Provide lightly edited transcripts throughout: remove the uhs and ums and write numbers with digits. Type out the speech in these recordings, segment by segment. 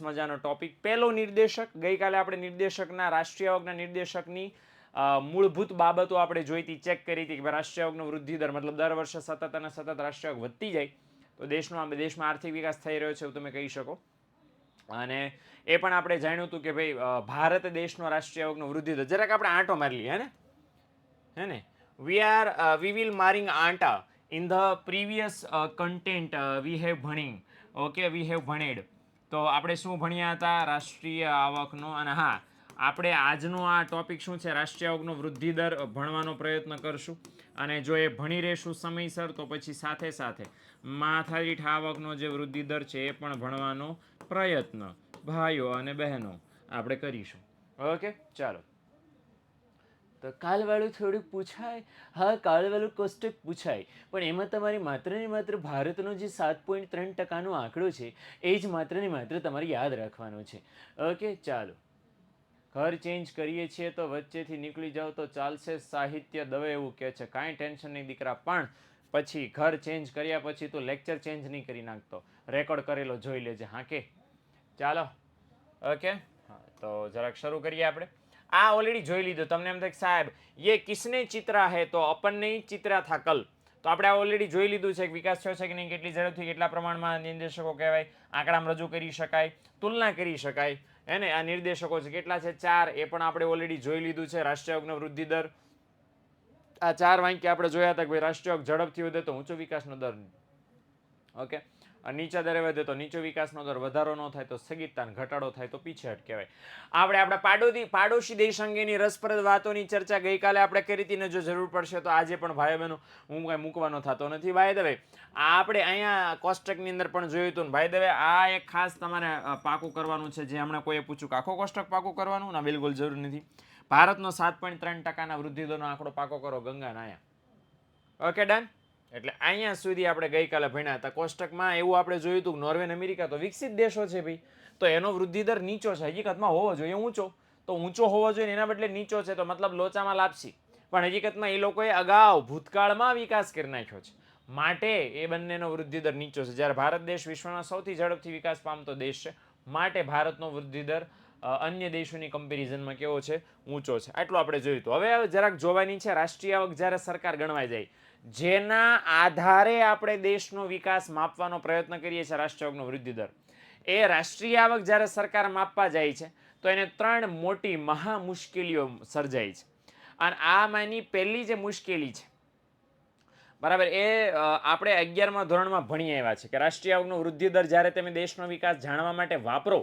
મજાનો ટોપિક. પહેલો નિર્દેશક. ગઈકાલે આપણે નિર્દેશકના રાષ્ટ્રીય આવકના નિર્દેશકની મૂળભૂત બાબતો આપણે જોઈ હતી, ચેક કરી હતી કે રાષ્ટ્રીય આવકનો વૃદ્ધિ દર મતલબ દર વર્ષે સતત અને સતત રાષ્ટ્રીય આવક વધતી જાય તો દેશમાં આર્થિક વિકાસ થઈ રહ્યો છે એવું તમે કહી શકો. અને એ પણ આપણે જાણ્યું હતું કે ભાઈ ભારત દેશનો રાષ્ટ્રીય આવકનો વૃદ્ધિ દર, જરાક આપણે આંટો મારી લઈએ હે ને we will marring આંટા in the previous content we have ભણી. Okay, we have ભણેડ. તો આપણે શું ભણ્યા હતા? રાષ્ટ્રીય આવકનો. અને હા, આપણે આજનો આ ટોપિક શું છે? રાષ્ટ્રીય આવકનો વૃદ્ધિ દર ભણવાનો પ્રયત્ન કરશું. અને જો એ ભણી રહેશું સમયસર તો પછી સાથે સાથે માથાદીઠ આવકનો જે વૃદ્ધિ દર છે એ પણ ભણવાનો પ્રયત્ન ભાઈઓ અને બહેનો આપણે કરીશું. ઓકે, ચાલો. તો કાલવાળું થોડુંક પૂછાય. હા, કાલવાળું કોષ્ટક પૂછાય, પણ એમાં તમારે માત્ર ને માત્ર ભારતનો જે 7.3% આંકડો છે એ જ માત્ર ને માત્ર તમારે યાદ રાખવાનો છે. ઓકે, ચાલો. ઘર ચેન્જ કરીએ છીએ તો વચ્ચેથી નીકળી જાઓ તો ચાલશે, સાહિત્ય દવે એવું કહે છે. કાંઈ ટેન્શન નહીં દીકરા, પણ પછી ઘર ચેન્જ કર્યા પછી તો લેક્ચર ચેન્જ નહીં કરી નાખતો, રેકોર્ડ કરેલો જોઈ લેજે. હા કે ચાલો. ઓકે, હા, તો જરાક શરૂ કરીએ આપણે. આ ઓલરેડી જોઈ લીધું. તમને એમ થાય કે સાહેબ ये किसने चित्रा है तो अपन नहीं चित्रा था कल. તો આપણે આ ઓલરેડી જોઈ લીધું છે કે વિકાસ થયો છે કે નહીં, કેટલી ઝડપથી કેટલા પ્રમાણમાં નિર્દેશકો કહેવાય, આંકડામાં રજૂ કરી શકાય, તુલના કરી શકાય. હે ને, આ નિર્દેશકો છે કેટલા છે? 4. એ પણ આપણે ઓલરેડી જોઈ લીધું છે. રાષ્ટ્રીય આવકનો વૃદ્ધિ દર, આ 4 વાક્ય આપણે જોયા હતા કે ભાઈ રાષ્ટ્રીય આવક ઝડપથી વધે તો ઊંચો વિકાસનો દર. ઓકે, નીચા દરે વધે તો નીચો વિકાસનો દર, વધારો ન થાય તો સ્થગિતતા, ઘટાડો થાય તો પીછેહટ કહેવાય. આપણે આપણા પાડોશી દેશ અંગેની રસપ્રદ વાતોની ચર્ચા ગઈકાલે આપણે કરી હતી ને જો જરૂર પડશે તો આજે પણ ભાઈ બહેનો હું કાંઈ મૂકવાનો થતો નથી. ભાઈ દવે આપણે અહીંયા કોષ્ટકની અંદર પણ જોયું હતું ને ભાઈ દવે આ એક ખાસ તમારે પાકું કરવાનું છે. જે હમણાં કોઈએ પૂછ્યું કે આખો કોષ્ટક પાકું કરવાનું? ના, બિલકુલ જરૂર નથી. ભારતનો 7.3% વૃદ્ધિ દરનો આંકડો પાકો કરો ગંગા નાયા. Okay, done. એટલે અહીંયા સુધી આપણે ગઈકાલે ભણ્યા હતા. કોષ્ટકમાં એવું આપણે જોયું હતું કે નોર્વે અને અમેરિકા તો વિકસિત દેશો છે ભાઈ, તો એનો વૃદ્ધિ દર નીચો છે. હકીકતમાં હોવો જોઈએ ઊંચો, તો ઊંચો હોવો જોઈએ એના બદલે નીચો છે તો મતલબ લોચામાં લાપસી. પણ હકીકતમાં એ લોકોએ અગાઉ ભૂતકાળમાં વિકાસ કરી નાખ્યો છે, માટે એ બંનેનો વૃદ્ધિ દર નીચો છે. જ્યારે ભારત દેશ વિશ્વના સૌથી ઝડપથી વિકાસ પામતો દેશ છે, માટે ભારતનો વૃદ્ધિ દર અન્ય દેશોની કમ્પેરિઝનમાં કેવો છે? ઊંચો છે. આટલું આપણે જોયું હતું. હવે જરાક જોવાની છે રાષ્ટ્રીય આવક જ્યારે સરકાર ગણવાઈ જાય, જેના આધારે આપણે દેશનો વિકાસ માપવાનો પ્રયત્ન કરીએ છીએ, રાષ્ટ્રીય આવકનો વૃદ્ધિ દર, એ રાષ્ટ્રીય આવક જ્યારે સરકાર માપવા જાય છે તો એને 3 મોટી મહા મુશ્કેલીઓ સર્જાય છે. અને આમાંની પહેલી જે મુશ્કેલી છે, બરાબર, એ આપણે 11મા ધોરણમાં ભણી આવ્યા છે કે રાષ્ટ્રીય આવકનો વૃદ્ધિ દર જ્યારે તમે દેશનો વિકાસ જાણવા માટે વાપરો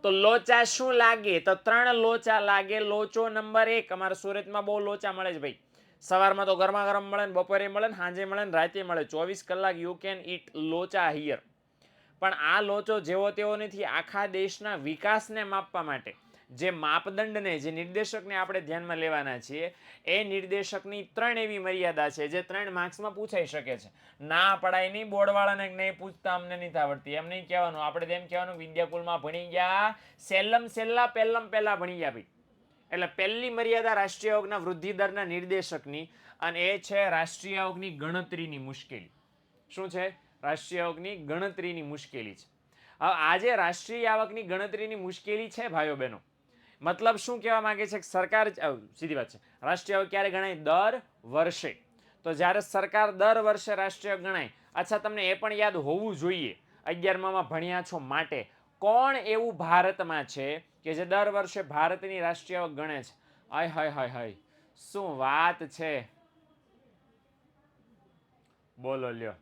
તો લોચા શું લાગે? તો 3 લોચા લાગે. લોચો નંબર 1, અમારા સુરતમાં બહુ લોચા મળે છે ભાઈ. સવારમાં તો ગરમા ગરમ મળે ને, બપોરે મળે ને, સાંજે મળે ને, રાતે મળે. 24 કલાક યુ કેન ઈટ લોચા હિયર. પણ આ લોચો જેવો તેવો નથી. આખા દેશના વિકાસને માપવા માટે જે માપદંડને, જે નિર્દેશકને આપણે ધ્યાનમાં લેવાના છીએ, એ નિર્દેશકની 3 એવી મર્યાદા છે જે 3 માર્ક્સમાં પૂછાઈ શકે છે. ના પડાય નહીં બોર્ડવાળાને, નહીં પૂછતા અમને નથી આવડતી એમ નહીં કહેવાનું. આપણે તેમ કહેવાનું વિદ્યાકુલમાં ભણી ગયા, સેલ્લમ સેલ્લા પહેલમ પહેલા ભણી ગયા ભાઈ. એટલે પહેલી મર્યાદા રાષ્ટ્રીય આવકના વૃદ્ધિ દરના નિર્દેશકની, અને એ છે રાષ્ટ્રીય આવકની ગણતરીની મુશ્કેલી. શું છે? રાષ્ટ્રીય આવકની ગણતરીની મુશ્કેલી છે. હવે આજે રાષ્ટ્રીય આવકની ગણતરીની મુશ્કેલી છે ભાઈઓ બહેનો, મતલબ શું કહેવા માંગે છે? સરકાર, સીધી વાત છે, રાષ્ટ્રીય આવક ક્યારે ગણાય? દર વર્ષે. તો જ્યારે સરકાર દર વર્ષે રાષ્ટ્રીય આવક ગણાય, અચ્છા તમને એ પણ યાદ હોવું જોઈએ 11માં ભણ્યા છો માટે, કોણ એવું ભારતમાં છે કે જે દર વર્ષે ભારતની રાષ્ટ્રીય આવક ગણે છે? હાય હાય હાય હાય, શું વાત છે, બોલો લ્યો.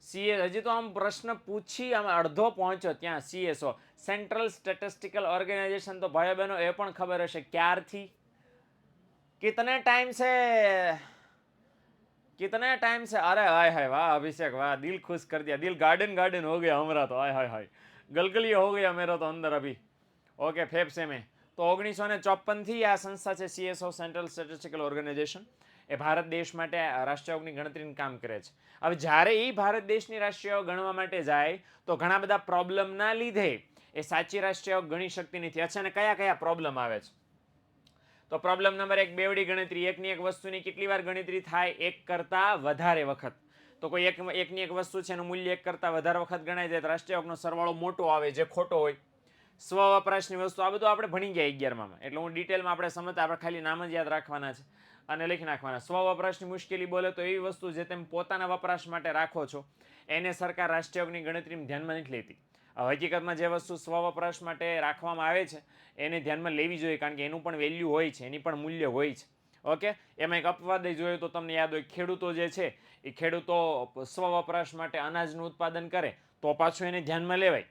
સીએસ, હજી તો આમ પ્રશ્ન પૂછી આમ અડધો પહોંચ્યો ત્યાં. સીએસઓ, સેન્ટ્રલ સ્ટેટિસ્ટિકલ ઓર્ગેનાઇઝેશન, તો ભાઈઓ બહેનો એ પણ ખબર હશે ક્યારથી, કિતને ટાઈમ સે, कितने टाइम से. अरे हाय हाय, वाह अभिषेक, वाह, दिल खुश कर दिया, दिल गार्डन गार्डन हो गया हमारा तो. हाय हाय हाय, गलगलिया हो गया मेरा तो अंदर अभी. ओके, फेफसे में. તો 1954 થી આ સંસ્થા છે સીએસઓ, સેન્ટ્રલ સ્ટેટિસ્ટિકલ ઓર્ગેનાઇઝેશન, એ ભારત દેશ માટે રાષ્ટ્રીય આવકની ગણતરીનું કામ કરે છે. હવે જ્યારે એ ભારત દેશની રાષ્ટ્રીય આવક ગણવા માટે જાય તો ઘણા બધા પ્રોબ્લેમના લીધે એ સાચી રાષ્ટ્રીય આવક ગણી શકતી નથી. અચ્છા, ને કયા કયા પ્રોબ્લેમ આવે છે? તો પ્રોબ્લેમ નંબર 1, બેવડી ગણતરી. એકની એક વસ્તુની કેટલી વાર ગણતરી થાય? એક કરતાં વધારે વખત. તો કોઈ એકની એક વસ્તુ છે એનું મૂલ્ય એક કરતાં વધારે વખત ગણાય જાય તો રાષ્ટ્રીય આવકનો સરવાળો મોટો આવે જે ખોટો હોય. સ્વ વપરાશની વસ્તુ આ બધું આપણે ભણી ગયા 11માં, એટલે હું ડિટેલમાં આપણે સમજતા, આપણે ખાલી નામ જ યાદ રાખવાના છે અને લખી નાખવાના. સ્વ વપરાશની મુશ્કેલી બોલે તો એવી વસ્તુ જે તમે પોતાના વપરાશ માટે રાખો છો એને સરકાર રાષ્ટ્રીય યોગની ગણતરીમાં ધ્યાનમાં નથી લેતી. હકીકતમાં જે વસ્તુ સ્વ વપરાશ માટે રાખવામાં આવે છે એને ધ્યાનમાં લેવી જોઈએ, કારણ કે એનું પણ વેલ્યુ હોય છે, એની પણ મૂલ્ય હોય છે. ઓકે, એમાં એક અપવાદ જોયો તો તમને યાદ હોય, ખેડૂતો જે છે એ ખેડૂતો સ્વ વપરાશ માટે અનાજનું ઉત્પાદન કરે તો પાછું એને ધ્યાનમાં લેવાય,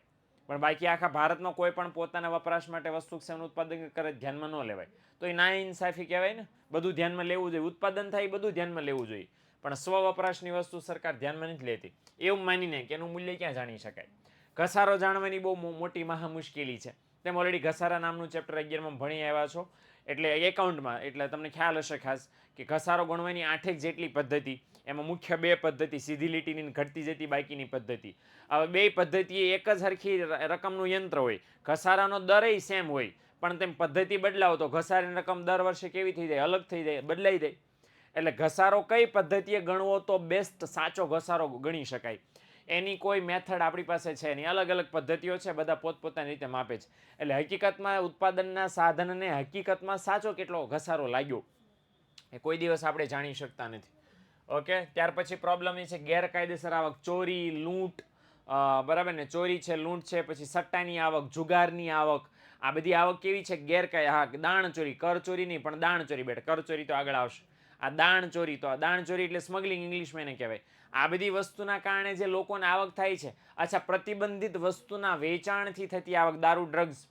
પણ બાકી આખા ભારતમાં કોઈ પણ પોતાના વપરાશ માટે વસ્તુ સેવાનું ઉત્પાદન કરે ધ્યાનમાં ન લેવાય, તો એ નાઇન્સાફી કહેવાય ને. બધું ધ્યાનમાં લેવું જોઈએ, ઉત્પાદન થાય બધું ધ્યાનમાં લેવું જોઈએ, પણ સ્વ વપરાશની વસ્તુ સરકાર ધ્યાનમાં નથી લેતી, એવું માનીને કે એનું મૂલ્ય ક્યાં જાણી શકાય. ઘસારો જાણવાની બહુ મોટી મહા મુશ્કેલી છે. તેમ ઓલરેડી ઘસારા નામનું ચેપ્ટર 11માં ભણી આવ્યા છો, એટલે એકાઉન્ટમાં, એટલે તમને ખ્યાલ હશે ખાસ કે ઘસારો ગણવાની 8 જેટલી પદ્ધતિ, એમાં મુખ્ય 2 પદ્ધતિ, સીધી લીટીની ઘટતી જતી બાકીની પદ્ધતિ. હવે 2 પદ્ધતિ એક જ સરખી રકમનું યંત્ર હોય, ઘસારાનો દર સેમ હોય, પણ તેમ પદ્ધતિ બદલાવો તો ઘસારાની રકમ દર વર્ષે કેવી થઈ જાય, અલગ થઈ જાય, બદલાઈ જાય. એટલે ઘસારો કઈ પદ્ધતિએ ગણવો તો બેસ્ટ સાચો ઘસારો ગણી શકાય, એની કોઈ મેથડ આપણી પાસે છે નહીં. અલગ અલગ પદ્ધતિઓ છે, બધા પોતપોતાની રીતે માપે છે. એટલે હકીકતમાં ઉત્પાદનના સાધનને હકીકતમાં સાચો કેટલો ઘસારો લાગ્યો એ કોઈ દિવસ આપણે જાણી શકતા નથી. ઓકે, ત્યાર પછી પ્રોબ્લેમ એ છે ગેરકાયદેસર આવક, ચોરી, લૂંટ, બરાબર ને, ચોરી છે, લૂંટ છે, પછી સટ્ટાની આવક, જુગારની આવક. આ બધી આવક કેવી છે? હા, દાણ ચોરી, કર ચોરી નહીં પણ દાણ ચોરી. બેટા કર ચોરી તો આગળ આવશે. આ દાણ ચોરી, તો આ દાણ ચોરી એટલે સ્મગલિંગ ઇંગ્લિશમાં એને કહેવાય. આ બધી વસ્તુના કારણે જે લોકોને આવક થાય છે. અચ્છા, પ્રતિબંધિત વસ્તુના વેચાણથી થતી આવક, દારૂ, ડ્રગ્સ.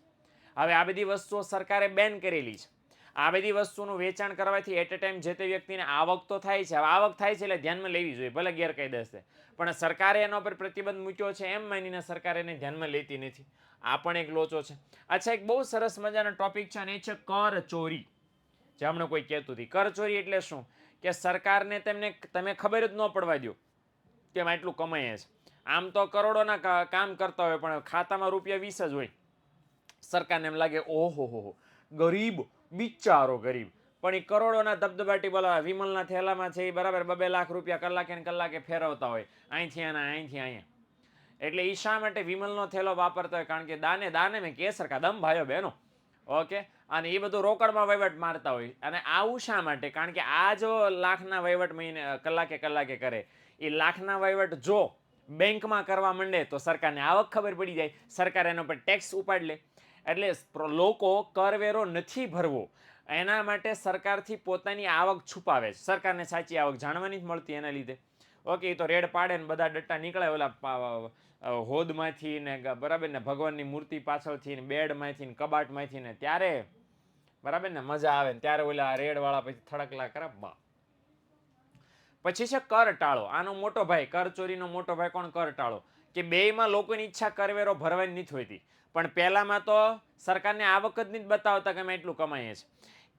હવે આ બધી વસ્તુઓ સરકારે બેન કરેલી છે. આ બધી વસ્તુનું વેચાણ કરવાથી એટ એ ટાઈમ જે તે વ્યક્તિને આવક તો થાય છે. હવે આવક થાય છે એટલે ધ્યાનમાં લેવી જોઈએ, ભલે ગેરકાયદેસર, પણ સરકારે એના પર પ્રતિબંધ મૂક્યો છે એમ માનીને સરકાર એને ધ્યાનમાં લેતી નથી. આ પણ એક લોચો છે. અચ્છા, એક બહુ સરસ મજાનો ટોપિક છે અને એ છે કર ચોરી. જે હમણાં કોઈ કહેતું હતી, કર ચોરી એટલે શું? કે સરકારને તમે ખબર જ ન પડવા દો કે એમાં એટલું કમાય છે. આમ તો કરોડોના કામ કરતા હોય પણ ખાતામાં રૂપિયા 20 જ હોય. સરકારને એમ લાગે ઓહો હો, ગરીબ, બિચારો ગરીબ, પણ એ કરોડોના ધબધબાટી બોલાવે. વિમલના થેલામાં છે એ બરાબર 2 લાખ રૂપિયા કલાકે ને કલાકે ફેરવતા હોય, અહીંથી આના, અહીંથી અહીંયા. એટલે એ શા માટે વિમલનો થેલો વાપરતા હોય? કારણ કે દાને દાને મેં કેસર કા દમ, ભાઈઓ બહેનો. ઓકે, અને એ બધું રોકડમાં વહીવટ મારતા હોય. અને આવું શા માટે? કારણ કે આ જો લાખના વહીવટ મહિને કલાકે કલાકે કરે, એ લાખના વહીવટ જો બેંકમાં કરવા માંડે તો સરકારને આવક ખબર પડી જાય, સરકાર એના પર ટેક્સ ઉપાડી લે. એટલે લોકો કરવેરો નથી ભરવો, એના માટે સરકારથી પોતાની આવક છુપાવે છે. સરકારને સાચી આવક જાણવાની જ મળતી એના લીધે. ઓકે, એ તો રેડ પાડે ને બધા ડટ્ટા નીકળે ઓલા હોદમાંથી ને, બરાબર ને, ભગવાનની મૂર્તિ પાછળથી ને, બેડમાંથી ને, કબાટમાંથી ને, ત્યારે બરાબર ને મજા આવે ને, ત્યારે ઓલા રેડવાળા પછી થડકલા કરે. પછી છે કર ટાળો. આનો મોટો ભાઈ, કર ચોરીનો મોટો ભાઈ કોણ? કર ટાળો. કે બેયમાં લોકોની ઈચ્છા કરવેરો ભરવાની નથી હોતી, પણ પહેલામાં તો સરકારને આવક જ નથી બતાવતા કે અમે એટલું કમાઈએ છીએ.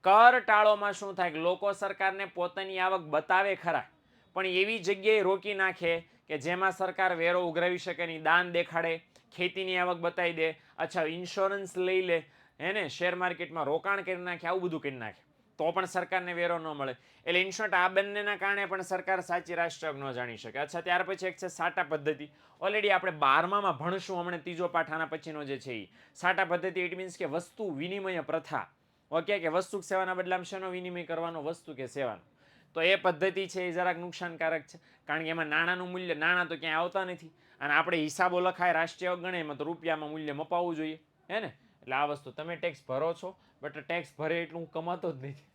કર ટાળોમાં શું થાય કે લોકો સરકારને પોતાની આવક બતાવે ખરા, પણ એવી જગ્યાએ રોકી નાખે કે જેમાં સરકાર વેરો ઉઘરાવી શકે નહીં. દાન દેખાડે, ખેતીની આવક બતાવી દે, અચ્છા ઇન્સ્યોરન્સ લઈ લે, હે ને, શેર માર્કેટમાં રોકાણ કરી નાખે, આવું બધું કરી નાખે, તો પણ સરકારને વેરો ન મળે. એટલે ઇન શોર્ટ આ બંનેના કારણે પણ સરકાર સાચી રાષ્ટ્રયોગ ન જાણી શકે. અચ્છા, ત્યાર પછી એક છે સાટા પદ્ધતિ. ઓલરેડી આપણે 12માં ભણશું, હમણાં ત્રીજો પાઠ આના પછીનો જે છે એ સાટા પદ્ધતિ. ઇટ મીન્સ કે વસ્તુ વિનિમય પ્રથા. ઓકે, કે વસ્તુ સેવાના બદલામાં શેનો વિનિમય કરવાનો? વસ્તુ કે સેવાનો. તો એ પદ્ધતિ છે એ જરાક નુકસાનકારક છે, કારણ કે એમાં નાણાંનું મૂલ્ય, નાણાં તો ક્યાંય આવતા નથી, અને આપણે હિસાબો લખાય રાષ્ટ્રીય ગણે એમાં તો રૂપિયામાં મૂલ્ય મપાવવું જોઈએ, હે ને. એટલે આ વસ્તુ તમે ટેક્સ ભરો છો, બટ ટેક્સ ભરે એટલું હું કમાતો જ નથી.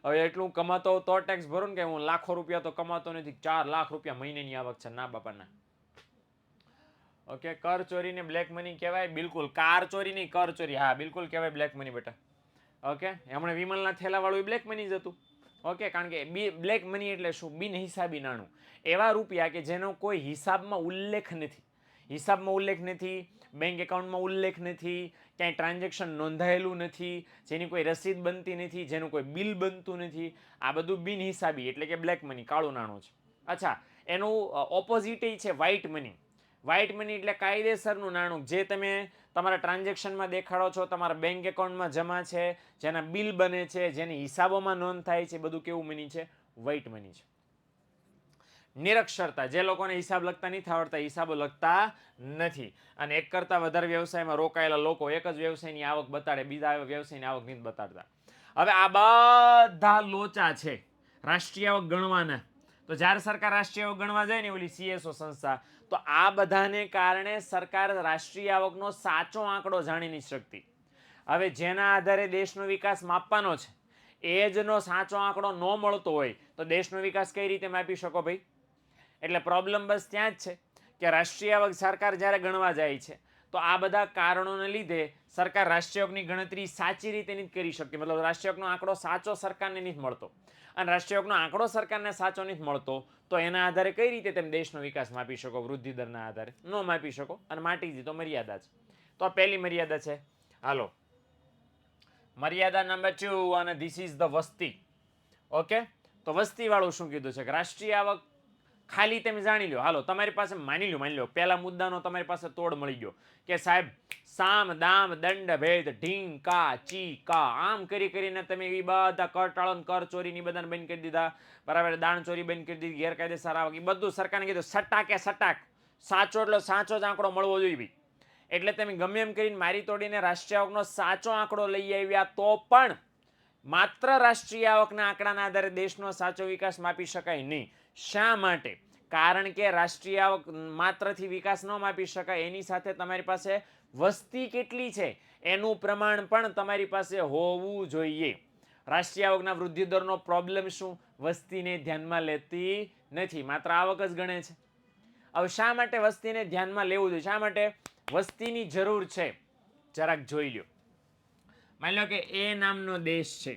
હવે એટલું કમાતો તો ટેક્સ ભરો ને, કે હું લાખો રૂપિયા તો કમાતો નથી, 4 લાખ રૂપિયા મહિનાની આવક છે, ના બાપાના. ઓકે, કર ચોરીને બ્લેક મની કહેવાય? બિલકુલ. કાર ચોરી નહીં, કર ચોરી, હા બિલકુલ કહેવાય બ્લેક મની બેટા. ઓકે, હમણાં વિમલના થેલાવાળું બ્લેક મની જ હતું. ઓકે, કારણ કે બ્લેક મની એટલે શું? બિનહિસાબી નાણું. એવા રૂપિયા કે જેનો કોઈ હિસાબમાં ઉલ્લેખ નથી. હિસાબમાં ઉલ્લેખ નથી, બેંક એકાઉન્ટમાં ઉલ્લેખ નથી, ક્યાંય ટ્રાન્ઝેક્શન નોંધાયેલું નથી, જેની કોઈ રસીદ બનતી નથી, જેનું કોઈ બિલ બનતું નથી. આ બધું બિનહિસાબી એટલે કે બ્લેક મની, કાળું નાણું છે. અચ્છા, એનું ઓપોઝિટ છે વ્હાઇટ મની. વ્હાઇટ મની એટલે કાયદેસરનું નાણું, જે તમે તમારા ટ્રાન્ઝેક્શનમાં દેખાડો છો, તમારા બેંક એકાઉન્ટમાં જમા છે, જેના બિલ બને છે, જેની હિસાબોમાં નોંધ થાય છે, બધું કેવું મની છે? વ્હાઇટ મની છે. નિરક્ષરતા, જે લોકોને હિસાબ લખતા નથી આવડતા, હિસાબો લખતા નથી, અને એક કરતાં વધારે વ્યવસાયમાં રોકાયેલા લોકો એક જ વ્યવસાયની આવક બતાડે, બીજા વ્યવસાયની આવક નથી બતાડતા. હવે આ બધા લોચા છે રાષ્ટ્રીય આવક ગણવાના. તો જ્યારે સરકાર રાષ્ટ્રીય આવક ગણવા જાય ને ઓલી CSO સંસ્થા, તો આ બધાને કારણે સરકાર રાષ્ટ્રીય આવકનો સાચો આંકડો જાણી નથી શકતી. હવે જેના આધારે દેશનો વિકાસ માપવાનો છે એ જનો સાચો આંકડો ન મળતો હોય તો દેશનો વિકાસ કઈ રીતે માપી શકો ભાઈ? એટલે પ્રોબ્લેમ બસ ત્યાં જ છે કે રાષ્ટ્રીય આવક સરકાર જ્યારે ગણવા જાય છે તો આ બધા કારણોને લીધે સરકાર રાષ્ટ્રીય આવકની ગણતરી સાચી રીતે નથી કરી શકતી. મતલબ રાષ્ટ્રીય આવકનો આંકડો સાચો સરકારને નથી મળતો, અને રાષ્ટ્રીય આવકનો આંકડો સરકારને સાચો નથી મળતો તો એના આધારે કઈ રીતે તમે દેશનો વિકાસ માપી શકો? વૃદ્ધિ દરના આધારે ન માપી શકો, અને માટી દી તો મર્યાદા છે. તો આ પહેલી મર્યાદા છે. હાલો, મર્યાદા નંબર 2, અને ધીસ ઇઝ ધ વસ્તી. ઓકે, તો વસ્તી વાળું શું કીધું છે કે રાષ્ટ્રીય આવક ખાલી તમે જાણી લો. હાલો, તમારી પાસે માની લો પહેલા મુદ્દાનો તમારી પાસે તોડ મળી ગયો કે સાહેબ સામ દામ દંડ ભેદ ઢીંગ કા ચી કા આમ કરી કરીને તમે એ બધા કર ટાળો કર ચોરીની બધાને બંધ કરી દીધા, બરાબર, દાણ ચોરી બંધ કરી દીધી, ગેરકાયદેસર આવક એ બધું સરકારને કીધું સટાકે સટાક સાચો એટલે સાચો જ આંકડો મળવો જોઈએ ભાઈ. એટલે તમે ગમે એમ કરીને મારી તોડીને રાષ્ટ્રીય આવકનો સાચો આંકડો લઈ આવ્યા તો પણ માત્ર રાષ્ટ્રીય આવકના આંકડાના આધારે દેશનો સાચો વિકાસ માપી શકાય નહીં. શા માટે? કારણ કે રાષ્ટ્રીય આવક માત્રથી વિકાસ ન માપી શકાય, એની સાથે તમારી પાસે વસ્તી કેટલી છે એનું પ્રમાણ પણ તમારી પાસે હોવું જોઈએ. રાષ્ટ્રીય આવકના વૃદ્ધિ દરનો પ્રોબ્લેમ શું? વસ્તીને ધ્યાનમાં લેતી નથી, માત્ર આવક જ ગણે છે. હવે શા માટે વસ્તીને ધ્યાનમાં લેવું જોઈએ? શા માટે વસ્તીની જરૂર છે? જરાક જોઈ લો. માની લો કે એ નામનો દેશ છે,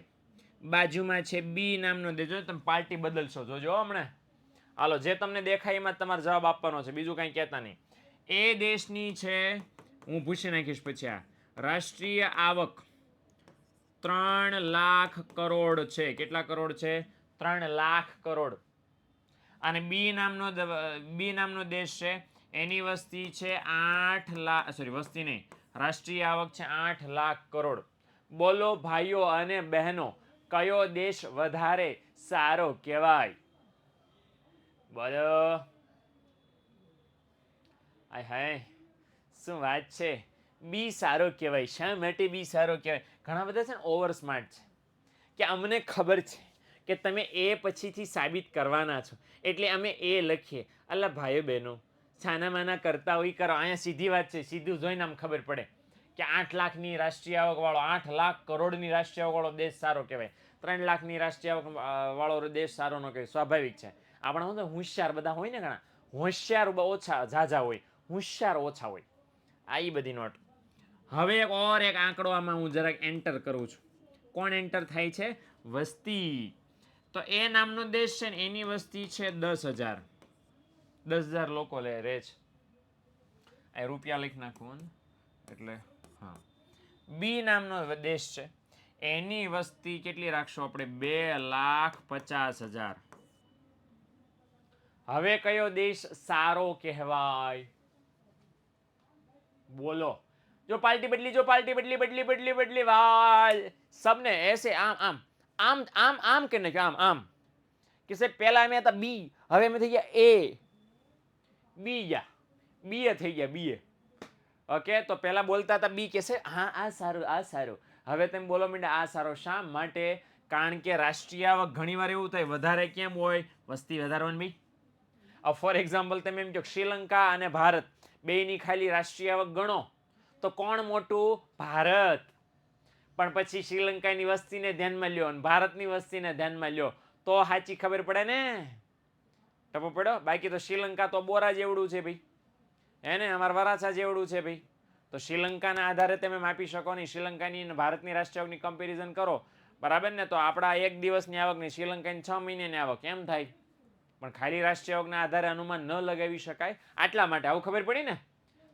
બાજુમાં છે બી નામનો દેશ. જો તમે પાર્ટી બદલશો જોજો હમણાં. હાલો, જે તમને દેખાય એમાં તમારે જવાબ આપવાનો છે, બીજું કંઈ કહેતા નહીં. એ દેશની છે, હું પૂછી નાખીશ પછી. આ રાષ્ટ્રીય આવક 3 લાખ કરોડ છે. કેટલા કરોડ છે? 3 લાખ કરોડ. અને બી નામનો દેશ છે, એની વસ્તી છે 8 લાખ, સોરી વસ્તી નહીં, રાષ્ટ્રીય આવક છે 8 લાખ કરોડ. બોલો ભાઈઓ અને બહેનો, કયો દેશ વધારે સારો કહેવાય? બોલો. આય હાય, શું વાત છે, બી સારો કહેવાય. શા માટે બી સારો કહેવાય? ઘણા બધા છે ને ઓવર સ્માર્ટ છે કે અમને ખબર છે કે તમે એ પછીથી સાબિત કરવાના છો એટલે અમે એ લખીએ. અલ્લા ભાઈઓ બહેનો, છાના માના કરતા હોય કરો. અહીંયા સીધી વાત છે, સીધું જોઈને આમ ખબર પડે કે 8 લાખની રાષ્ટ્રીય આવક વાળો, 8 લાખ કરોડની રાષ્ટ્રીય આવક વાળો દેશ સારો કહેવાય, 3 લાખની રાષ્ટ્રીય આવક વાળો દેશ સારો ન કહેવાય. સ્વાભાવિક છે. આપણે શું હોશિયાર બધા હોય ને, ઘણા હોશિયાર ઓછા ઝાઝા હોય, હોશિયાર ઓછા હોય. આ એ બધી નોટ. હવે એક આંકડો આમાં હું જરાક એન્ટર કરું છું. કોણ એન્ટર થાય છે? વસ્તી. તો એ નામનો દેશ છે ને એની વસ્તી છે 10,000. 10,000 લોકો રહે છે. આ રૂપિયા લખી નાખું એટલે હા. બી નામનો દેશ છે, એની વસ્તી કેટલી રાખશો આપણે? 2,50,000. હવે કયો દેશ સારો કહેવાય? બોલો. જો પાર્ટી બદલી, જો પાર્ટી બદલી વાલ सबने ऐसे આમ આમ આમ આમ આમ કે નાખ્યો, આમ આમ કે સાહેબ પહેલા અમે હતા બી, હવે અમે થઈ ગયા એ. બી ગયા, બી થઈ ગયા બી. ઓકે, તો પહેલા બોલતા હતા બી કે છે હા આ સારું આ સારું, હવે તમે બોલો મીંડા આ સારો. શા માટે? કારણ કે રાષ્ટ્રીય આવક ઘણીવાર એવું થાય વધારે કેમ હોય? વસ્તી વધારવાની ભાઈ. ફોર એક્ઝામ્પલ તમે એમ કહો શ્રીલંકા અને ભારત બેયની ખાલી રાષ્ટ્રીય આવક ગણો તો કોણ મોટું? ભારત. પણ પછી શ્રીલંકાની વસ્તીને ધ્યાનમાં લ્યો અને ભારતની વસ્તીને ધ્યાનમાં લ્યો તો સાચી ખબર પડે ને. ટપો પડ્યો? બાકી તો શ્રીલંકા તો બોરા જેવડું છે ભાઈ, હે ને, અમારા વરાછા જેવડું છે ભાઈ. તો શ્રીલંકાના આધારે તમે માપી શકો નહીં. શ્રીલંકાની અને ભારતની રાષ્ટ્રીય આવકની કમ્પેરિઝન કરો, બરાબર ને, તો આપણા 1 દિવસની આવકની શ્રીલંકાની 6 મહિનાની આવક એમ થાય. પણ ખાલી રાષ્ટ્રીય આવકના આધારે અનુમાન ન લગાવી શકાય. આટલા માટે આવું ખબર પડી ને.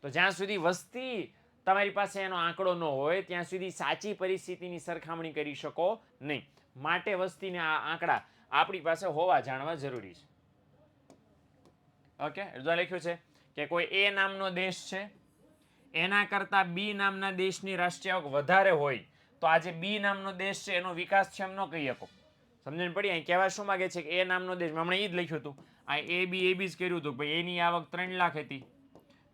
તો જ્યાં સુધી વસ્તી તમારી પાસે એનો આંકડો ન હોય ત્યાં સુધી સાચી પરિસ્થિતિની સરખામણી કરી શકો નહીં. માટે વસ્તીના આંકડા આપણી પાસે હોવા જાણવા જરૂરી છે. ઓકે, જો લખ્યું છે કે કોઈ એ નામનો દેશ છે, એના કરતા બી નામના દેશની રાષ્ટ્રીય આવક વધારે હોય તો આજે બી નામનો દેશ છે એનો વિકાસ છે એમ ન કહી શકો. સમજણ પડી? અહીં કહેવા શું માંગે છે કે એ નામનો દેશ, હમણાં એ જ લખ્યું હતું, આ એ બી જ કર્યું હતું, ભાઈ એની આવક 3 લાખ હતી,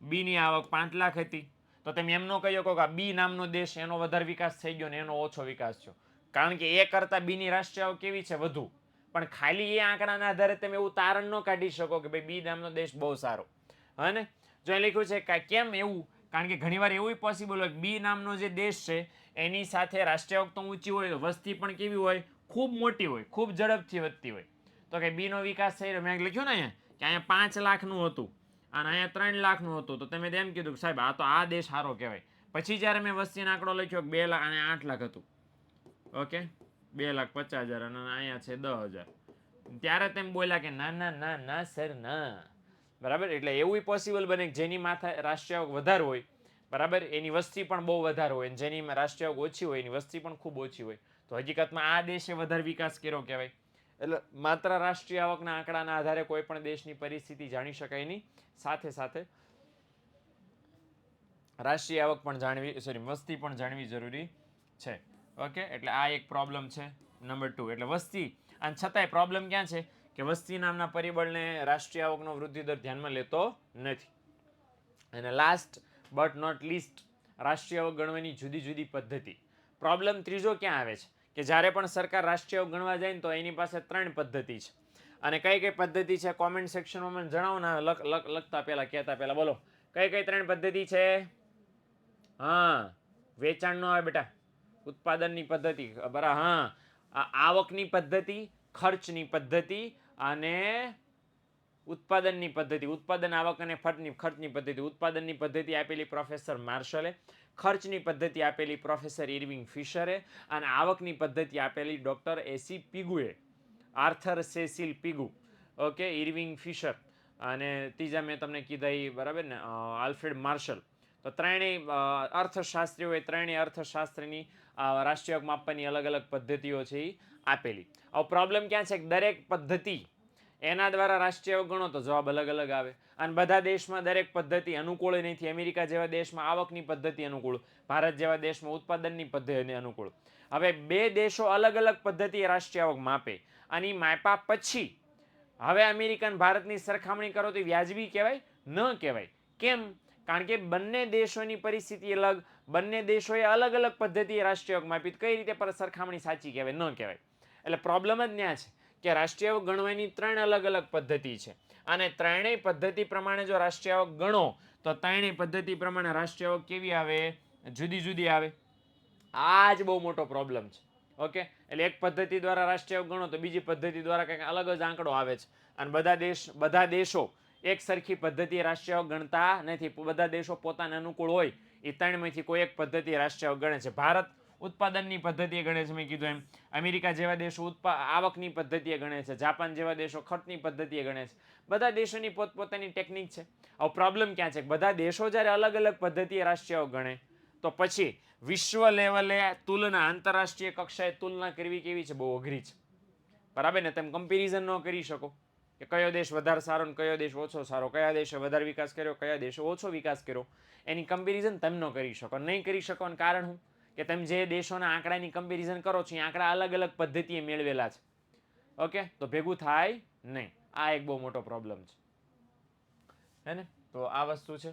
બીની આવક 5 લાખ હતી, તો તમે એમ ન કહી શકો કે આ બી નામનો દેશ એનો વધારે વિકાસ થઈ ગયો ને એનો ઓછો વિકાસ થયો, કારણ કે એ કરતાં બીની રાષ્ટ્રીય આવક કેવી છે? વધુ. પણ ખાલી એ આંકડાના આધારે તમે એવું તારણ ન કાઢી શકો કે ભાઈ બી નામનો દેશ બહુ સારો. હા ને? જો એ લખ્યું છે કે કેમ એવું? કારણ કે ઘણીવાર એવું પોસિબલ હોય કે બી નામનો જે દેશ છે એની સાથે રાષ્ટ્રીય આવક તો ઊંચી હોય, વસ્તી પણ કેવી હોય? ખૂબ મોટી હોય, ખૂબ ઝડપથી વધતી હોય. તો કે બીનો વિકાસ થઈ રહ્યો, મેં લખ્યું ને અહીંયા કે અહીંયા 5 લાખનું હતું અને અહીંયા 3 લાખનું હતું, તો તમે એમ કીધું કે સાહેબ આ તો આ દેશ સારો કહેવાય. પછી જ્યારે મેં વસ્તીનો આંકડો લખ્યો 2 લાખ અને 8 લાખ હતું, ઓકે, 2,50,000 અને અહીંયા છે 10,000, ત્યારે તેમ બોલ્યા કે ના ના ના ના સર ના, બરાબર. એટલે એવું પોસિબલ બને કે જેની માથે રાષ્ટ્રીય આવક વધારે હોય, બરાબર, એની વસ્તી પણ બહુ વધારે હોય, જેની રાષ્ટ્રીય આવક ઓછી હોય એની વસ્તી પણ ખૂબ ઓછી હોય, તો હકીકતમાં આ દેશે વધારે વિકાસ કર્યો કહેવાય. એટલે માત્ર રાષ્ટ્રીય આવકના આંકડાના આધારે કોઈ પણ દેશની પરિસ્થિતિ જાણી શકાય નહીં, સાથે સાથે રાષ્ટ્રીય આવક પણ જાણવી, વસ્તી પણ જાણવી જરૂરી છે. ઓકે, એટલે આ એક પ્રોબ્લેમ છે નંબર 2. એટલે વસ્તી, અને છતાંય પ્રોબ્લેમ ક્યાં છે કે વસ્તી નામના પરિબળને રાષ્ટ્રીય આવકનો વૃદ્ધિ દર ધ્યાનમાં લેતો નથી. અને લાસ્ટ બટ નોટ લીસ્ટ, રાષ્ટ્રીય આવક ગણવાની જુદી જુદી પદ્ધતિ. પ્રોબ્લેમ ત્રીજો ક્યાં આવે છે કે જ્યારે પણ સરકાર રાષ્ટ્રીય આવક ગણવા જાય ને તો એની પાસે 3 પદ્ધતિ છે. અને કઈ કઈ પદ્ધતિ છે કોમેન્ટ સેક્શનમાં મને જણાવો ને, લખતા પહેલા કહેતા પહેલા બોલો કઈ કઈ 3 પદ્ધતિ છે? હા, વેચાણ નો આવે બેટા, ઉત્પાદનની પદ્ધતિ, બરાબર. હા, આવકની પદ્ધતિ, ખર્ચની પદ્ધતિ અને ઉત્પાદનની પદ્ધતિ. ઉત્પાદન, આવક અને ખર્ચની પદ્ધતિ. ઉત્પાદનની પદ્ધતિ આપેલી પ્રોફેસર માર્શલે, ખર્ચની પદ્ધતિ આપેલી પ્રોફેસર ઇરવિંગ ફિશરે, અને આવકની પદ્ધતિ આપેલી ડોક્ટર એસી પિગુએ, આર્થર સેસિલ પિગુ, ઓકે, ઇરવિંગ ફિશર, અને ત્રીજા મેં તમને કીધા એ બરાબર ને, આલ્ફ્રેડ માર્શલ. તો ત્રણેય અર્થશાસ્ત્રીઓએ ત્રણેય અર્થશાસ્ત્રની રાષ્ટ્રીય આવક માપવાની અલગ અલગ પદ્ધતિઓ છે એ આપેલી. હવે પ્રોબ્લેમ ક્યાં છે કે દરેક પદ્ધતિ એના દ્વારા રાષ્ટ્રીય આવક ગણો તો જવાબ અલગ અલગ આવે, અને બધા દેશમાં દરેક પદ્ધતિ અનુકૂળ નથી. અમેરિકા જેવા દેશમાં આવકની પદ્ધતિ અનુકૂળ, ભારત જેવા દેશમાં ઉત્પાદનની પદ્ધતિ અનુકૂળ. હવે બે દેશો અલગ અલગ પદ્ધતિએ રાષ્ટ્રીય આવક માપે, અને એ માપ્યા પછી હવે અમેરિકા અને ભારતની સરખામણી કરો તો વ્યાજબી કહેવાય? ન કહેવાય. કેમ? કારણ કે બંને દેશોની પરિસ્થિતિ અલગ, બંને દેશોએ અલગ અલગ પદ્ધતિએ રાષ્ટ્રીય આવક માપી, કઈ રીતે પર સરખામણી સાચી કહેવાય? ન કહેવાય. એટલે પ્રોબ્લેમ જ ત્યાં છે કે રાષ્ટ્રીય આવક ગણવાની 3 અલગ અલગ પદ્ધતિ છે, અને ત્રણેય પદ્ધતિ પ્રમાણે જો રાષ્ટ્રીય આવક ગણો તો ત્રણેય પદ્ધતિ પ્રમાણે રાષ્ટ્રીય આવક કેવી આવે? જુદી જુદી આવે. આ જ બહુ મોટો પ્રોબ્લેમ છે. ઓકે, એટલે એક પદ્ધતિ દ્વારા રાષ્ટ્રીય આવક ગણો તો બીજી પદ્ધતિ દ્વારા કંઈક અલગ જ આંકડો આવે છે, અને બધા દેશો એક સરખી પદ્ધતિએ રાષ્ટ્રીય આવક ગણતા નથી. બધા દેશો પોતાને અનુકૂળ હોય એ 3માંથી કોઈ એક પદ્ધતિએ રાષ્ટ્રીય આવક ગણે છે. ભારત ઉત્પાદનની પદ્ધતિએ ગણે છે, મેં કીધું એમ. અમેરિકા જેવા દેશો આવકની પદ્ધતિએ ગણે છે, જાપાન જેવા દેશો ખર્ચની પદ્ધતિએ ગણે છે. બધા દેશોની પોતપોતાની ટેકનિક છે. હવે પ્રોબ્લેમ ક્યાં છે? બધા દેશો જ્યારે અલગ અલગ પદ્ધતિએ રાષ્ટ્રીય આવક ગણે તો પછી વિશ્વ લેવલે તુલના, આંતરરાષ્ટ્રીય કક્ષાએ તુલના કરવી કેવી છે? બહુ અઘરી છે, બરાબર ને? તમે કમ્પેરિઝન ન કરી શકો કે કયો દેશ વધારે સારો ને કયો દેશ ઓછો સારો, કયા દેશે વધારે વિકાસ કર્યો, કયા દેશે ઓછો વિકાસ કર્યો, એની કમ્પેરિઝન તમે ન કરી શકો. નહીં કરી શકો એનું કારણ શું? કે તમે જે દેશોના આંકડાની કમ્પેરિઝન કરો છો એ આંકડા અલગ અલગ પદ્ધતિએ મેળવેલા છે. ઓકે, તો ભેગું થાય નહીં. આ એક બહુ મોટો પ્રોબ્લેમ છે, હે ને? તો આ વસ્તુ છે,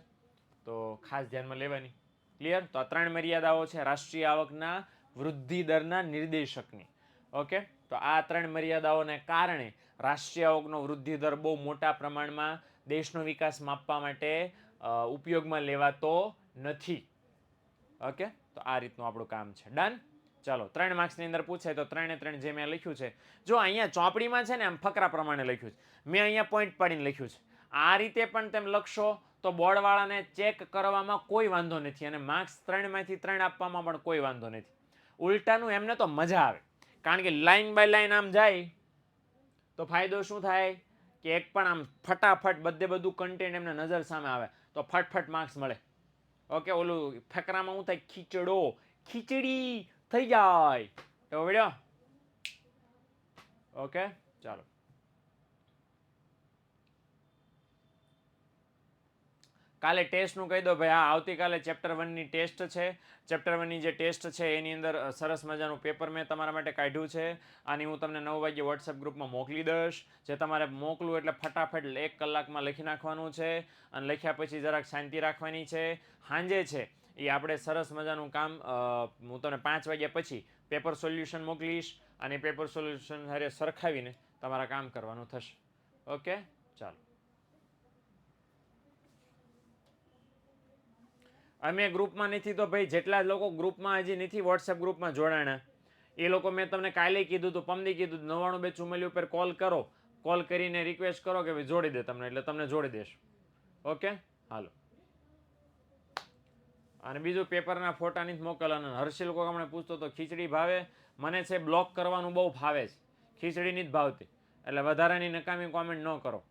તો ખાસ ધ્યાનમાં લેવાની. ક્લિયર? તો આ 3 મર્યાદાઓ છે રાષ્ટ્રીય આવકના વૃદ્ધિ દરના નિર્દેશકની. ઓકે, તો આ 3 મર્યાદાઓને કારણે રાષ્ટ્રીય આવકનો વૃદ્ધિ દર બહુ મોટા પ્રમાણમાં દેશનો વિકાસ માપવા માટે ઉપયોગમાં લેવાતો નથી. ઓકે, તો આ રીતનું આપણું કામ છે. ડન? ચાલો, 3 માર્ક્સની અંદર પૂછાય તો 3 જે મેં લખ્યું છે, જો અહીંયા ચોપડીમાં છે ને આમ ફકરા પ્રમાણે લખ્યું છે, મેં અહીંયા પોઈન્ટ પાડીને લખ્યું છે. આ રીતે પણ તમે લખશો તો બોર્ડવાળાને ચેક કરવામાં કોઈ વાંધો નથી, અને માર્ક્સ 3માંથી 3 આપવામાં પણ કોઈ વાંધો નથી. ઉલટાનું એમને તો મજા આવે, કારણ કે લાઈન બાય લાઈન આમ જાય તો ફાયદો શું થાય કે એક પણ આમ ફટાફટ બધું કન્ટેન્ટ એમને નજર સામે આવે તો ફટફટ માર્ક્સ મળે. ઓકે, ઓલું ફકરામાં શું થાય? ખીચડી થઈ જાય તો વિડિયો. ઓકે, ચાલો. કાલે ટેસ્ટનું કહી દો ભાઈ. હા, આવતીકાલે ચેપ્ટર 1ની ટેસ્ટ છે. ચેપ્ટર 1ની જે ટેસ્ટ છે એની અંદર સરસ મજાનું પેપર મેં તમારા માટે કાઢ્યું છે. અને હું તમને 9 વાગ્યે વોટ્સએપ ગ્રુપમાં મોકલી દઈશ. જે તમારે મોકલું એટલે ફટાફટ 1 કલાકમાં લખી નાખવાનું છે. અને લખ્યા પછી જરાક શાંતિ રાખવાની છે. સાંજે છે એ આપણે સરસ મજાનું કામ હું તમને 5 વાગ્યા પછી પેપર સોલ્યુશન મોકલીશ. અને પેપર સોલ્યુશન હારે સરખાવીને તમારા કામ કરવાનું થશે. ઓકે, ચાલો. અમે ગ્રુપમાં નથી તો ભાઈ જેટલા લોકો ગ્રુપમાં હજી નથી વોટ્સએપ ગ્રુપમાં જોડાણા એ લોકો મેં તમને કાલે કીધું હતું, પમદી કીધું 99 ઉપર કોલ કરો. કોલ કરીને રિક્વેસ્ટ કરો કે ભાઈ જોડી દે તમને, એટલે તમને જોડી દેશું. ઓકે, હાલો. અને બીજું પેપરના ફોટાની જ મોકલવાના. હર્ષિલ કોઈ હમણાં પૂછતો તો ખીચડી ભાવે? મને છે બ્લોક કરવાનું બહુ ભાવે છે, ખીચડીની જ ભાવતી. એટલે વધારાની નકામી કોમેન્ટ ન કરો.